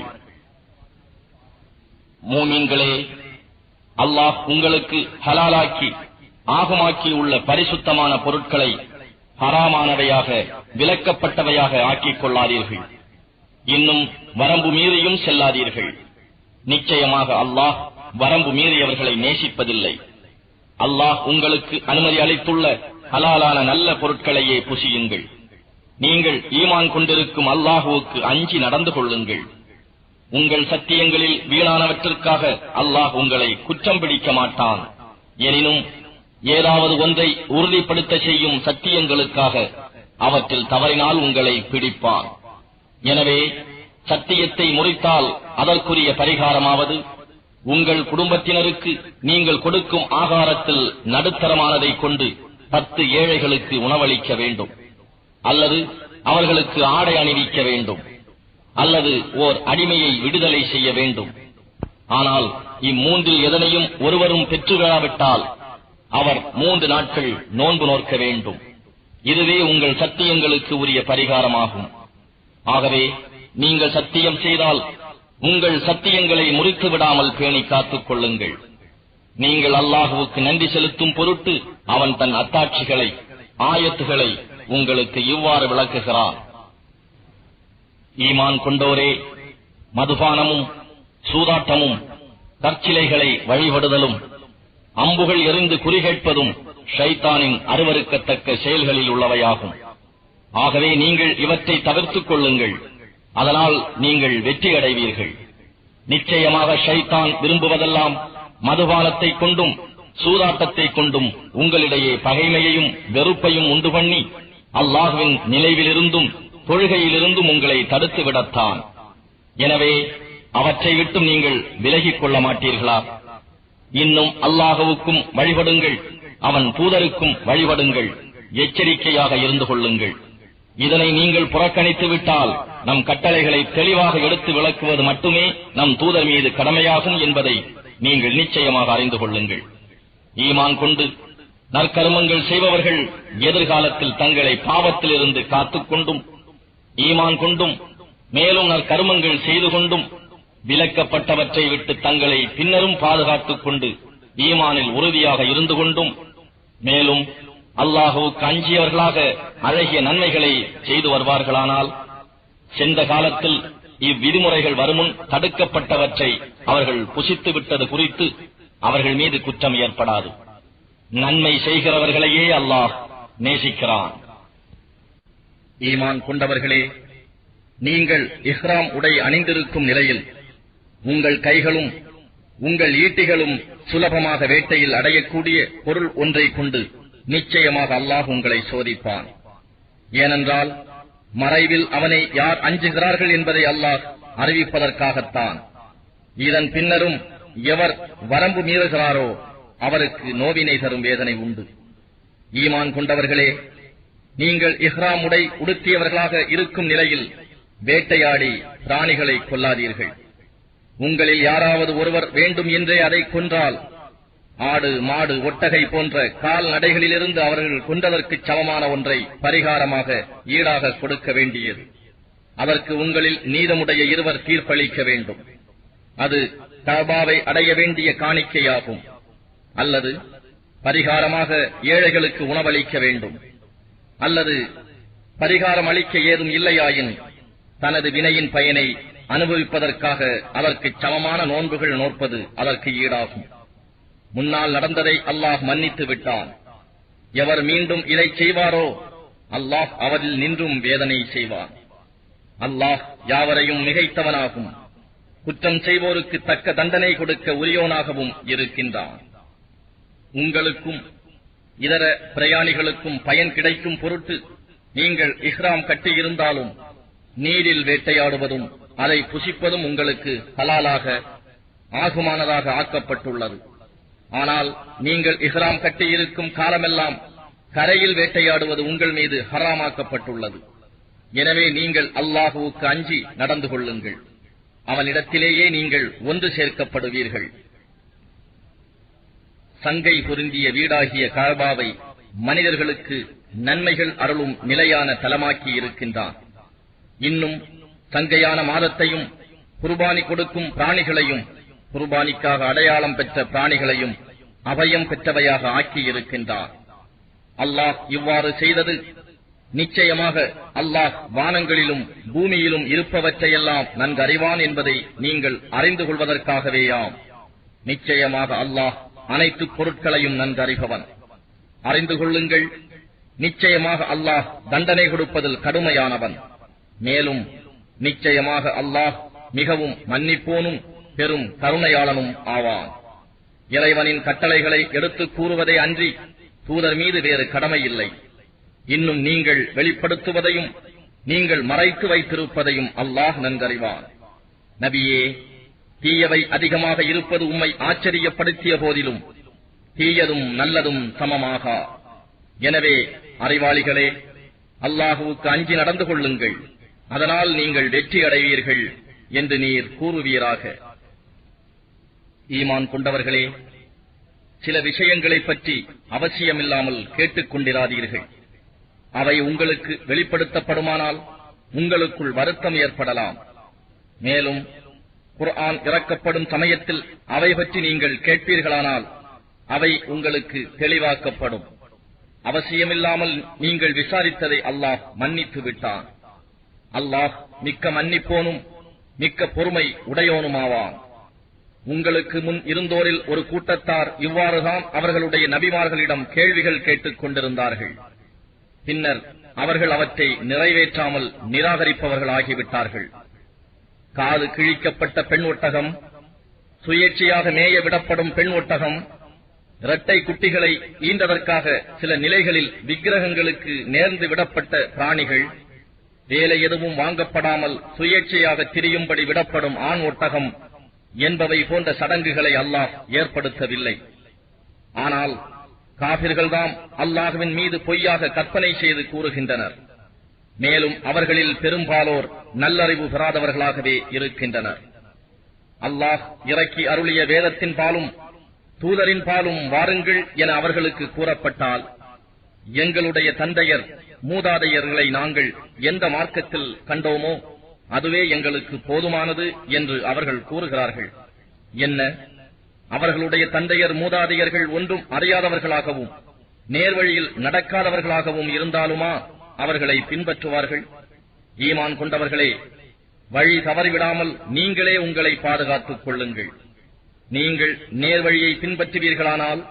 C: மூமீன்களே, அல்லாஹ் உங்களுக்கு ஹலாலாக்கி ஆகமாக்கி உள்ள பரிசுத்தமான பொருட்களை ஹராமானவையாக விலக்கப்பட்டவையாக ஆக்கிக் கொள்ளாதீர்கள். இன்னும் வரம்பு மீறியும் செல்லாதீர்கள். நிச்சயமாக அல்லாஹ் வரம்பு மீறியவர்களை நேசிப்பதில்லை. அல்லாஹ் உங்களுக்கு அனுமதி அளித்துள்ள ஹலாலான நல்ல பொருட்களையே புசியுங்கள். நீங்கள் ஈமான் கொண்டிருக்கும் அல்லாஹுவுக்கு அஞ்சி நடந்து கொள்ளுங்கள். உங்கள் சத்தியங்களில் வீணானவற்றிற்காக அல்லாஹ் உங்களை குற்றம் பிடிக்க மாட்டான். எனினும் ஏதாவது ஒன்றை உறுதிப்படுத்த செய்யும் சத்தியங்களுக்காக அவற்றில் தவறினால் உங்களை பிடிப்பான். எனவே சத்தியத்தை முறித்தால் அதற்குரிய பரிகாரமாவது உங்கள் குடும்பத்தினருக்கு நீங்கள் கொடுக்கும் ஆகாரத்தில் நடுத்தரமானதை கொண்டு 10 ஏழைகளுக்கு உணவளிக்க வேண்டும், அல்லது அவர்களுக்கு ஆடை அணிவிக்க வேண்டும், அல்லது ஓர் அடிமையை விடுதலை செய்ய வேண்டும். ஆனால் இம்மூன்றில் எதனையும் ஒருவரும் பெற்றுவிடாவிட்டால் அவர் 3 நாட்கள் நோன்பு நோக்க வேண்டும். இதுவே உங்கள் சத்தியங்களுக்கு உரிய பரிகாரமாகும். ஆகவே நீங்கள் சத்தியம் செய்தால் உங்கள் சத்தியங்களை முறித்து விடாமல் பேணி காத்துக் கொள்ளுங்கள். நீங்கள் அல்லாஹுவுக்கு நன்றி செலுத்தும் பொருட்டு அவன் தன் அத்தாட்சிகளை, ஆயத்துகளை உங்களுக்கு இவ்வாறு விளக்குகிறான். ஈமான் கொண்டோரே, மதுபானமும் சூதாட்டமும் கற்சிலைகளை வழிபடுதலும் அம்புகள் எறிந்து குறிகேட்பதும் ஷைத்தானின் அருவருக்கத்தக்க செயல்களில் உள்ளவையாகும். ஆகவே நீங்கள் இவற்றை தவிர்த்துக் கொள்ளுங்கள். அதனால் நீங்கள் வெற்றி அடைவீர்கள். நிச்சயமாக ஷைத்தான் விரும்புவதெல்லாம் மதுபானத்தை கொண்டும் சூதாட்டத்தை கொண்டும் உங்களிடையே பகைமையையும் வெறுப்பையும் உண்டு பண்ணி அல்லாஹ்வின் நினைவிலிருந்தும் தொழுகையிலிருந்தும் உங்களை தடுத்து விடத்தான். எனவே அவற்றை விட்டும் நீங்கள் விலகிக் கொள்ள மாட்டீர்களா? இன்னும் அல்லாஹுவுக்கும் வழிபடுங்கள், அவன் தூதருக்கும் வழிபடுங்கள், எச்சரிக்கையாக இருந்து கொள்ளுங்கள். இதனை நீங்கள் புறக்கணித்து விட்டால் நம் கட்டளைகளை தெளிவாக எடுத்து விளக்குவது மட்டுமே நம் தூதர் மீது கடமையாகும் என்பதை நீங்கள் நிச்சயமாக அறிந்து கொள்ளுங்கள். ஈமான் கொண்டு நற்கர்மங்கள் செய்பவர்கள் எதிர்காலத்தில் தங்களை பாவத்திலிருந்து காத்துக்கொண்டும் ஈமான் கொண்டும் மேலும் நற்கர்மங்கள் செய்து கொண்டும் விலக்கப்பட்டவற்றை விட்டு தங்களை பின்னரும் பாதுகாத்துக் கொண்டு ஈமானில் உறுதியாக இருந்து கொண்டும் மேலும் அல்லாஹுவுக்கு அஞ்சியவர்களாக அழகிய நன்மைகளை செய்து வருவார்களானால் சென்ற காலத்தில் இவ்விதிமுறைகள் வருமுன் தடுக்கப்பட்டவற்றை அவர்கள் புசித்து விட்டது குறித்து அவர்கள் மீது குற்றம் ஏற்படாது. நன்மை செய்கிறவர்களையே அல்லாஹ் நேசிக்கிறான்.
B: ஈமான் கொண்டவர்களே, நீங்கள் இஹ்ராம் உடை அணிந்திருக்கும் நிலையில் உங்கள் கைகளும் உங்கள் ஈட்டிகளும் சுலபமாக வேட்டையில் அடையக்கூடிய பொருள் ஒன்றை கொண்டு நிச்சயமாக அல்லாஹ் உங்களை சோதிப்பான். ஏனென்றால் மறைவில் அவனை யார் அஞ்சுகிறார்கள் என்பதை அல்லாஹ் அறிவிப்பதற்காகத்தான். இதன் பின்னரும் எவர் வரம்பு மீறுகிறாரோ அவருக்கு நோவினை தரும் வேதனை உண்டு. ஈமான் கொண்டவர்களே, நீங்கள் இஹ்ராம் உடை உடுத்தியவர்களாக இருக்கும் நிலையில் வேட்டையாடி பிராணிகளை கொல்லாதீர்கள். உங்களில் யாராவது ஒருவர் வேண்டும் என்றே அதை கொன்றால் ஆடு, மாடு, ஒட்டகை போன்ற கால்நடைகளிலிருந்து அவர்கள் கொன்றதற்கு சமமான ஒன்றை பரிகாரமாக ஈடாக கொடுக்க வேண்டியது. அதற்கு உங்களில் நீதமுடைய இருவர் தீர்ப்பளிக்க வேண்டும். அது கஅபாவை அடைய வேண்டிய காணிக்கையாகும். அல்லது பரிகாரமாக ஏழைகளுக்கு உணவளிக்க வேண்டும். அல்லது பரிகாரம் அளிக்க ஏதும் இல்லையாயின் தனது வினையின் பயனை அனுபவிப்பதற்காக அதற்கு சமமான நோன்புகள் நோற்பது அதற்கு ஈடாகும். முன்னால் நடந்ததை அல்லாஹ் மன்னித்து விட்டான். எவர் மீண்டும் இதை செய்வாரோ அல்லாஹ் அவரில் நின்றும் வேதனை செய்வான். அல்லாஹ் யாவரையும் மிகைத்தவனாகும். குற்றம் செய்வோருக்கு தக்க தண்டனை கொடுக்க உரியோனாகவும் இருக்கின்றான். உங்களுக்கும் இதர பிரயாணிகளுக்கும் பயன் கிடைக்கும் பொருட்டு நீங்கள் இஹ்ராம் கட்டியிருந்தாலும் நீரில் வேட்டையாடுவதும் அதை புசிப்பதும் உங்களுக்கு ஹலாலாக ஆகுமானதாக ஆக்கப்பட்டுள்ளது. ஆனால் நீங்கள் இஹ்ராம் கட்டியிருக்கும் காலமெல்லாம் கரையில் வேட்டையாடுவது உங்கள் மீது ஹராமாக்கப்பட்டுள்ளது. எனவே நீங்கள் அல்லாஹுவுக்கு அஞ்சி நடந்து கொள்ளுங்கள். அவனிடத்திலேயே நீங்கள் ஒன்று சேர்க்கப்படுவீர்கள். சங்கை பொருந்திய வீடாகிய கஅபாவை மனிதர்களுக்கு நன்மைகள் அருளும் நிலையான தலமாக்கி இருக்கின்றான். இன்னும் சங்கையான மாதத்தையும் குர்பானி கொடுக்கும் பிராணிகளையும் குர்பானிக்காக அடையாளம் பெற்ற பிராணிகளையும் அபயம் பெற்றவையாக ஆக்கி இருக்கின்றான். அல்லாஹ் இவ்வாறு செய்தது நிச்சயமாக அல்லாஹ் வானங்களிலும் பூமியிலும் இருப்பவற்றையெல்லாம் நன்கறிவான் என்பதை நீங்கள் அறிந்து கொள்வதற்காகவேயாம். நிச்சயமாக அல்லாஹ் அனைத்து பொருட்களையும் நன்கறிபவன். அறிந்து கொள்ளுங்கள், நிச்சயமாக அல்லாஹ் தண்டனை கொடுப்பதில் கடுமையானவன். மேலும் நிச்சயமாக அல்லாஹ் மிகவும் மன்னிப்போனும் பெரும் கருணையாளனும் ஆவான். இறைவனின் கட்டளைகளை எடுத்துக் கூறுவதை அன்றி தூதர் மீது வேறு கடமை இல்லை. இன்னும் நீங்கள் வெளிப்படுத்துவதையும் நீங்கள் மறைத்து வைத்திருப்பதையும் அல்லாஹ் நன்கறிவான். நபியே, தீயவை அதிகமாக இருப்பது உம்மை ஆச்சரியப்படுத்திய போதிலும் தீயதும் நல்லதும் சமமாக. எனவே அறிவாளிகளே, அல்லாஹுவுக்கு அஞ்சி நடந்து கொள்ளுங்கள். அதனால் நீங்கள் வெற்றி அடைவீர்கள் என்று நீர் கூறுவீராக. ஈமான் கொண்டவர்களே, சில விஷயங்களைப் பற்றி அவசியமில்லாமல் கேட்டுக் கொண்டிராதீர்கள். அவை உங்களுக்கு வெளிப்படுத்தப்படுமானால் உங்களுக்குள் வருத்தம் ஏற்படலாம். மேலும் குர்ஆன் இறக்கப்படும் சமயத்தில் அவை பற்றி நீங்கள் கேட்பீர்களானால் அவை உங்களுக்கு தெளிவாக்கப்படும். அவசியமில்லாமல் நீங்கள் விசாரித்ததை அல்லாஹ் மன்னித்து விட்டான். அல்லாஹ் மிக்க மன்னிப்போனும் மிக்க பொறுமை உடையோனுமாவான். உங்களுக்கு முன் இருந்தோரில் ஒரு கூட்டத்தார் இவ்வாறுதான் அவர்களுடைய நபிமார்களிடம் கேள்விகள் கேட்டுக் கொண்டிருந்தார்கள். பின்னர் அவர்கள் அவற்றை நிறைவேற்றாமல் நிராகரிப்பவர்களாகிவிட்டார்கள். காது கிழிக்கப்பட்ட பெண் ஒட்டகம், சுயேட்சையாக மேய விடப்படும் பெண் ஒட்டகம், இரட்டை குட்டிகளை ஈன்றதற்காக சில நிலைகளில் விக்கிரகங்களுக்கு நேர்ந்து விடப்பட்ட பிராணிகள், வேலை எதுவும் வாங்கப்படாமல் சுயேட்சையாக திரியும்படி விடப்படும் ஆண் ஒட்டகம் என்பவை போன்ற சடங்குகளை அல்லாஹ் ஏற்படுத்தவில்லை. ஆனால் காபிர்கள்தாம் அல்லாஹ்வின் மீது பொய்யாக கற்பனை செய்து கூறுகின்றனர். மேலும் அவர்களில் பெரும்பாலோர் நல்லறிவு பெறாதவர்களாகவே இருக்கின்றனர். அல்லாஹ் இறக்கி அருளிய வேதத்தின் பாலும் தூதரின் பாலும் வாருங்கள் என அவர்களுக்கு கூறப்பட்டால், எங்களுடைய தந்தையர் மூதாதையர்களை நாங்கள் எந்த மார்க்கத்தில் கண்டோமோ அதுவே எங்களுக்கு போதுமானது என்று அவர்கள் கூறுகிறார்கள். என்ன, அவர்களுடைய தந்தையர் மூதாதையர்கள் ஒன்றும் அறியாதவர்களாகவும் நேர்வழியில் நடக்காதவர்களாகவும் இருந்தாலுமா அவர்களை பின்பற்றுவார்கள்? ஈமான் கொண்டவர்களே, வழி தவறிவிடாமல் நீங்களே உங்களை பாதுகாத்துக் கொள்ளுங்கள். நீங்கள் நேர்வழியை பின்பற்றுவீர்களானால்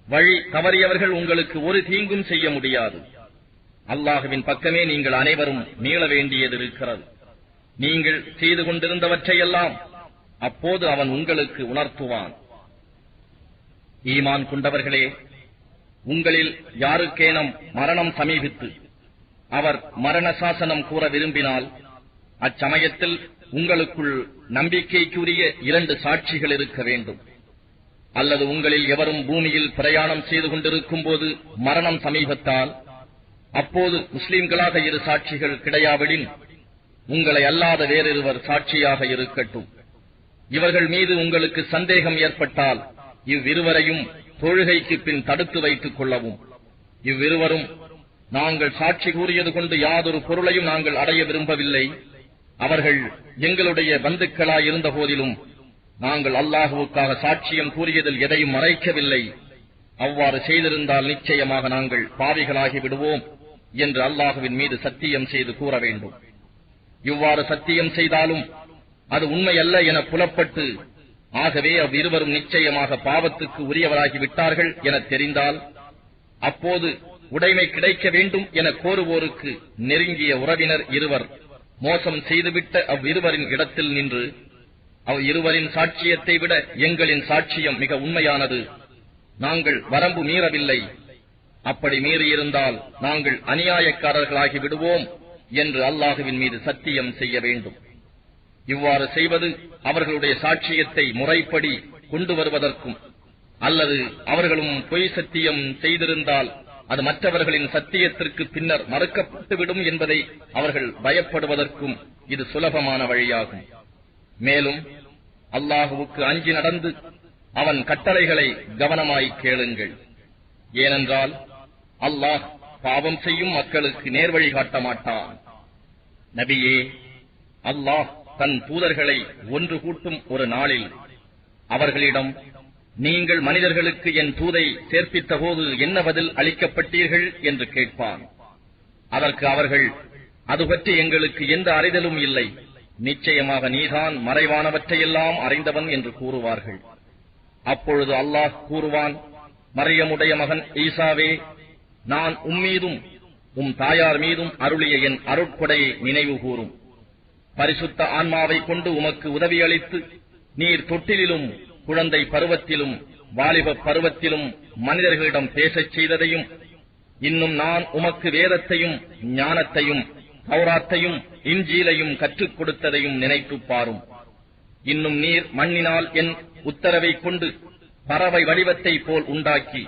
B: வழி தவறியவர்கள் உங்களுக்கு ஒரு தீங்கும் செய்ய முடியாது. அல்லாஹுவின் பக்கமே நீங்கள் அனைவரும் மீள வேண்டியதிருக்கிறது. நீங்கள் செய்து கொண்டிருந்தவற்றையெல்லாம் அப்போது அவன் உங்களுக்கு உணர்த்துவான். ஈமான் கொண்டவர்களே, உங்களில் யாருக்கேனும் மரணம் சமீபித்து அவர் மரண சாசனம் கூற விரும்பினால் அச்சமயத்தில் உங்களுக்குள் நம்பிக்கைக்குரிய 2 சாட்சிகள் இருக்க வேண்டும். அல்லது உங்களில் எவரும் பூமியில் பிரயாணம் செய்து கொண்டிருக்கும் போது மரணம் சமீபத்தால் அப்போது முஸ்லிம்களாக 2 சாட்சிகள் கிடையாவிடின் உங்களை அல்லாத வேறிருவர் சாட்சியாக இருக்கட்டும். இவர்கள் மீது உங்களுக்கு சந்தேகம் ஏற்பட்டால் இவ்விருவரையும் தொழுகைக்கு பின் தடுத்து வைத்துக் கொள்ளவும். இவ்விருவரும், நாங்கள் சாட்சி கூறியது கொண்டு யாதொரு பொருளையும் நாங்கள் அடைய விரும்பவில்லை, அவர்கள் எங்களுடைய பந்துக்களாயிருந்த போதிலும் நாங்கள் அல்லாஹுவுக்காக சாட்சியம் கூறியதில் எதையும் மறைக்கவில்லை, அவ்வாறு செய்திருந்தால் நிச்சயமாக நாங்கள் பாவிகளாகி விடுவோம் என்று அல்லாஹுவின் மீது சத்தியம் செய்து கூற வேண்டும். இவ்வாறு சத்தியம் செய்தாலும் அது உண்மையல்ல என புலப்பட்டு, ஆகவே அவ்விருவரும் நிச்சயமாக பாவத்துக்கு உரியவராகிவிட்டார்கள் என தெரிந்தால் அப்போது உடைமை கிடைக்க வேண்டும் என கோருவோருக்கு நெருங்கிய உறவினர் இருவர் மோசம் செய்துவிட்ட அவ்விருவரின் இடத்தில் நின்று, அவ்விருவரின் சாட்சியத்தை விட எங்களின் சாட்சியம் மிக உண்மையானது, நாங்கள் வரம்பு மீறவில்லை, அப்படி மீறியிருந்தால் நாங்கள் அநியாயக்காரர்களாகி விடுவோம் என்று அல்லாஹுவின் மீது சத்தியம் செய்ய வேண்டும். இவ்வாறு செய்வது அவர்களுடைய சாட்சியத்தை முறைப்படி கொண்டு வருவதற்கும், அல்லது அவர்களும் பொய் சத்தியம் செய்திருந்தால் அது மற்றவர்களின் சத்தியத்திற்கு பின்னர் மறுக்கப்பட்டுவிடும் என்பதை அவர்கள் பயப்படுவதற்கும் இது சுலபமான வழியாகும். மேலும் அல்லாஹுவுக்கு அஞ்சி நடந்து அவன் கட்டளைகளை கவனமாய் கேளுங்கள். ஏனென்றால் அல்லாஹ் பாவம் செய்யும் மக்களுக்கு நேர்வழி காட்ட மாட்டான். நபியே, அல்லாஹ் தன் தூதர்களை ஒன்று கூட்டும் ஒரு நாளில் அவர்களிடம், நீங்கள் மனிதர்களுக்கு என் தூதை சேர்ப்பித்த போது என்ன பதில் அளிக்கப்பட்டீர்கள் என்று கேட்பான். அதற்கு அவர்கள், அது பற்றி எங்களுக்கு எந்த அறிதலும் இல்லை, நிச்சயமாக நீதான் மறைவானவற்றையெல்லாம் அறிந்தவன் என்று கூறுவார்கள். அப்பொழுது அல்லாஹ் கூறுவான், மரியமுடைய மகன் ஈசாவே, நான் உம்மீதும் உம் தாயார் மீதும் அருளிய என் அருட்கொடையை நினைவு கூறும். பரிசுத்த ஆன்மாவை கொண்டு உமக்கு உதவியளித்து நீர் தொட்டிலும் குழந்தை பருவத்திலும் வாலிப பருவத்திலும் மனிதர்களிடம் பேசச் செய்ததையும், இன்னும் நான் உமக்கு வேதத்தையும் ஞானத்தையும் தௌராத்தையும் இன்ஜீலையும் கற்றுக் கொடுத்ததையும் நினைத்துப் பாரும். இன்னும் நீர் மண்ணினால் என் உத்தரவை கொண்டு பறவை வடிவத்தை போல் உண்டாக்கி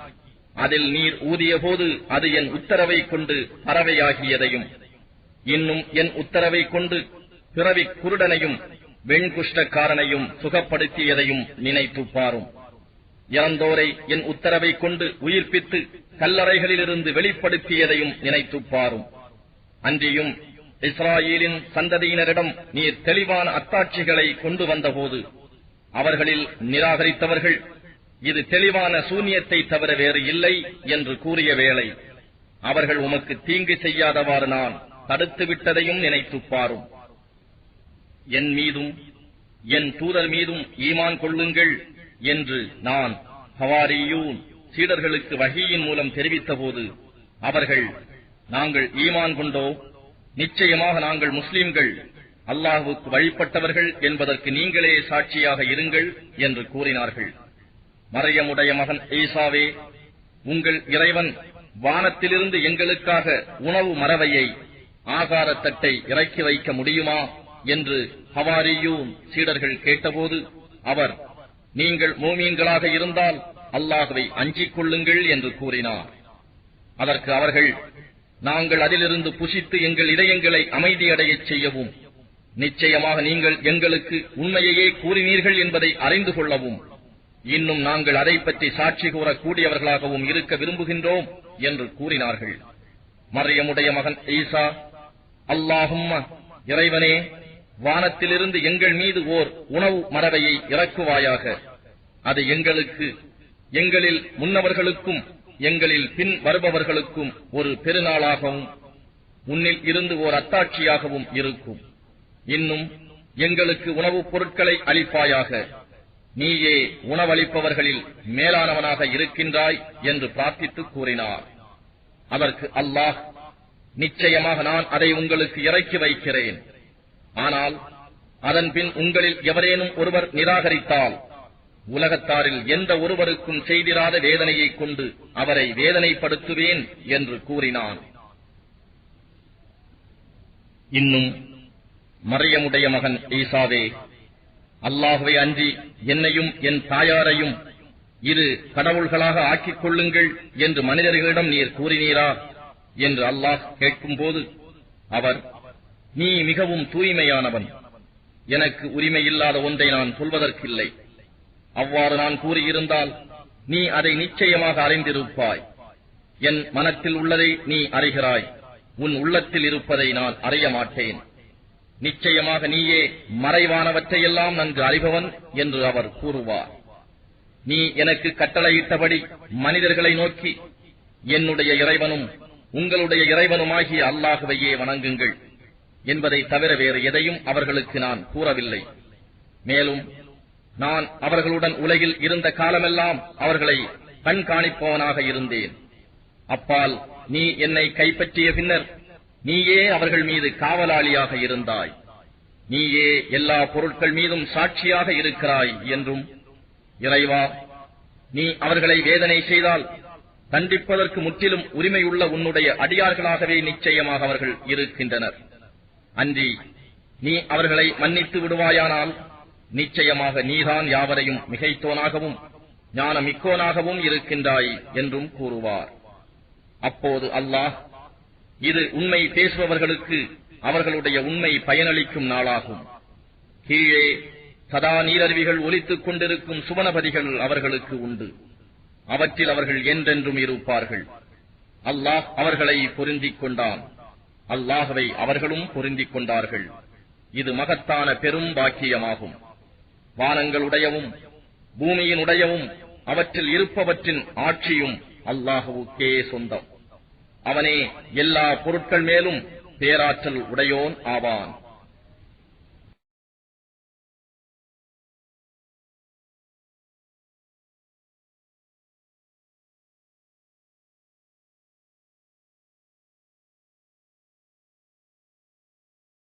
B: அதில் நீர் ஊதிய போது அது என் உத்தரவை கொண்டு பறவையாகியதையும், இன்னும் என் உத்தரவை கொண்டு பிறவி குருடனையும் வெண்குஷ்டக்காரனையும் சுகப்படுத்தியதையும் நினைத்து பாரும். இறந்தோரை என் உத்தரவை கொண்டு உயிர்ப்பித்து கல்லறைகளிலிருந்து வெளிப்படுத்தியதையும் நினைத்து பாரும். அன்றியும் இஸ்ராயேலின் சந்ததியினரிடம் நீர் தெளிவான அத்தாட்சிகளை கொண்டு வந்தபோது அவர்களில் நிராகரித்தவர்கள் இது தெளிவான சூனியத்தை தவிர வேறு இல்லை என்று கூறிய வேளை அவர்கள் உமக்கு தீங்கு செய்யாதவாறு நான் தடுத்துவிட்டதையும் நினைத்து பாரும். என் மீதும் என் தூதர் மீதும் ஈமான் கொள்ளுங்கள் என்று நான் ஹவாரியூன் சீடர்களுக்கு வஹீயின் மூலம் தெரிவித்தபோது அவர்கள், நாங்கள் ஈமான் கொண்டோ, நிச்சயமாக நாங்கள் முஸ்லிம்கள், அல்லாஹுவுக்கு வழிபட்டவர்கள் என்பதற்கு நீங்களே சாட்சியாக இருங்கள் என்று கூறினார்கள். மரியமுடைய மகன் ஈசாவே, உங்கள் இறைவன் வானத்திலிருந்து எங்களுக்காக உணவு மறவையை, ஆகாரத்தட்டை இறக்கி வைக்க முடியுமா என்று ஹவாரியூன் சீடர்கள் கேட்டபோது அவர், நீங்கள் மூமீன்களாக இருந்தால் அல்லாஹ்வை அஞ்சிக் கொள்ளுங்கள் என்று கூறினார். அதற்கு அவர்கள், நாங்கள் அதிலிருந்து புசித்து எங்கள் இதயங்களை அமைதியடையச் செய்யவும், நிச்சயமாக நீங்கள் எங்களுக்கு உண்மையையே கூறினீர்கள் என்பதை அறிந்து கொள்ளவும், இன்னும் நாங்கள் அதை பற்றி சாட்சி கூறக்கூடியவர்களாகவும் இருக்க விரும்புகின்றோம் என்று கூறினார்கள். மரியமுடைய மகன் ஈசா, அல்லாஹும்ம, இறைவனே, வானத்திலிருந்து எங்கள் மீது ஓர் உணவு மறவையை இறக்குவாயாக. அது எங்களுக்கு, எங்களில் முன்னவர்களுக்கும் எங்களில் பின் வருபவர்களுக்கும் ஒரு பெருநாளாகவும் உன்னில் இருந்து ஓர் அத்தாட்சியாகவும் இருக்கும். இன்னும் எங்களுக்கு உணவுப் பொருட்களை அளிப்பாயாக. நீயே உணவளிப்பவர்களில் மேலானவனாக இருக்கின்றாய் என்று பிரார்த்தித்து கூறினார். அதற்கு அல்லாஹ், நிச்சயமாக நான் அதை உங்களுக்கு இறக்கி வைக்கிறேன். ஆனால் அதன் பின் உங்களில் எவரேனும் ஒருவர் நிராகரித்தால் உலகத்தாரில் எந்த ஒருவருக்கும் செய்திராத வேதனையைக் கொண்டு அவரை வேதனைப்படுத்துவேன் என்று கூறினான். இன்னும் மரியமுடைய மகன் ஈசாவே, அல்லாஹ்வை அன்றி என்னையும் என் தாயாரையும் இரு கடவுள்களாக ஆக்கிக் கொள்ளுங்கள் என்று மனிதர்களிடம் நீர் கூறினீரா என்று அல்லாஹ் கேட்கும்போது அவர், நீ மிகவும் தூய்மையானவன், எனக்கு உரிமையில்லாத ஒன்றை நான் சொல்வதற்கில்லை. அவ்வாறு நான் கூறியிருந்தால் நீ அதை நிச்சயமாக அறிந்திருப்பாய். என் மனத்தில் உள்ளதை நீ அறிகிறாய், உன் உள்ளத்தில் இருப்பதை நான் அறிய மாட்டேன். நிச்சயமாக நீயே மறைவானவற்றையெல்லாம் நன்கு அறிபவன் என்று அவர் கூறுவார். நீ எனக்கு கட்டளையிட்டபடி மனிதர்களை நோக்கி, என்னுடைய இறைவனும் உங்களுடைய இறைவனுமாகிய அல்லாஹ்வையே வணங்குங்கள் என்பதை தவிர வேறு எதையும் அவர்களுக்கு நான் கூறவில்லை. மேலும் நான் அவர்களுடன் உலகில் இருந்த காலமெல்லாம் அவர்களை கண்காணிப்பவனாக இருந்தேன். அப்பால் நீ என்னை கைப்பற்றிய பின்னர் நீயே அவர்கள் மீது காவலாளியாக இருந்தாய். நீயே எல்லா பொருட்கள் மீதும் சாட்சியாக இருக்கிறாய் என்றும், இறைவா, நீ அவர்களை வேதனை செய்தால் தண்டிப்பதற்கு முற்றிலும் உரிமையுள்ள உன்னுடைய அடியார்களாகவே நிச்சயமாக அவர்கள் இருக்கின்றனர். அன்றி நீ அவர்களை மன்னித்து விடுவாயானால் நிச்சயமாக நீதான் யாவரையும் மிகைத்தோனாகவும் ஞானமிக்கோனாகவும் இருக்கின்றாய் என்றும் கூறுவார். அப்போது அல்லாஹ், இது உண்மை பேசுபவர்களுக்கு அவர்களுடைய உண்மை பயனளிக்கும் நாளாகும். கீழே சதா நீரருவிகள் ஒலித்துக் கொண்டிருக்கும் சுவனபதிகள் அவர்களுக்கு உண்டு. அவற்றில் அவர்கள் என்றென்றும் இருப்பார்கள். அல்லாஹ் அவர்களை பொருந்திக் கொண்டான். அல்லாஹ்வை அவர்களும் பொருந்திக் கொண்டார்கள். இது மகத்தான பெரும் பாக்கியமாகும். வானங்களுடையவும் பூமியினுடையவும் அவற்றில் இருப்பவற்றின் ஆட்சியும் அல்லாஹ்வுக்கே சொந்தம். அவனே எல்லா பொருட்கள் மேலும் பேராற்றல் உடையோன் ஆவான்.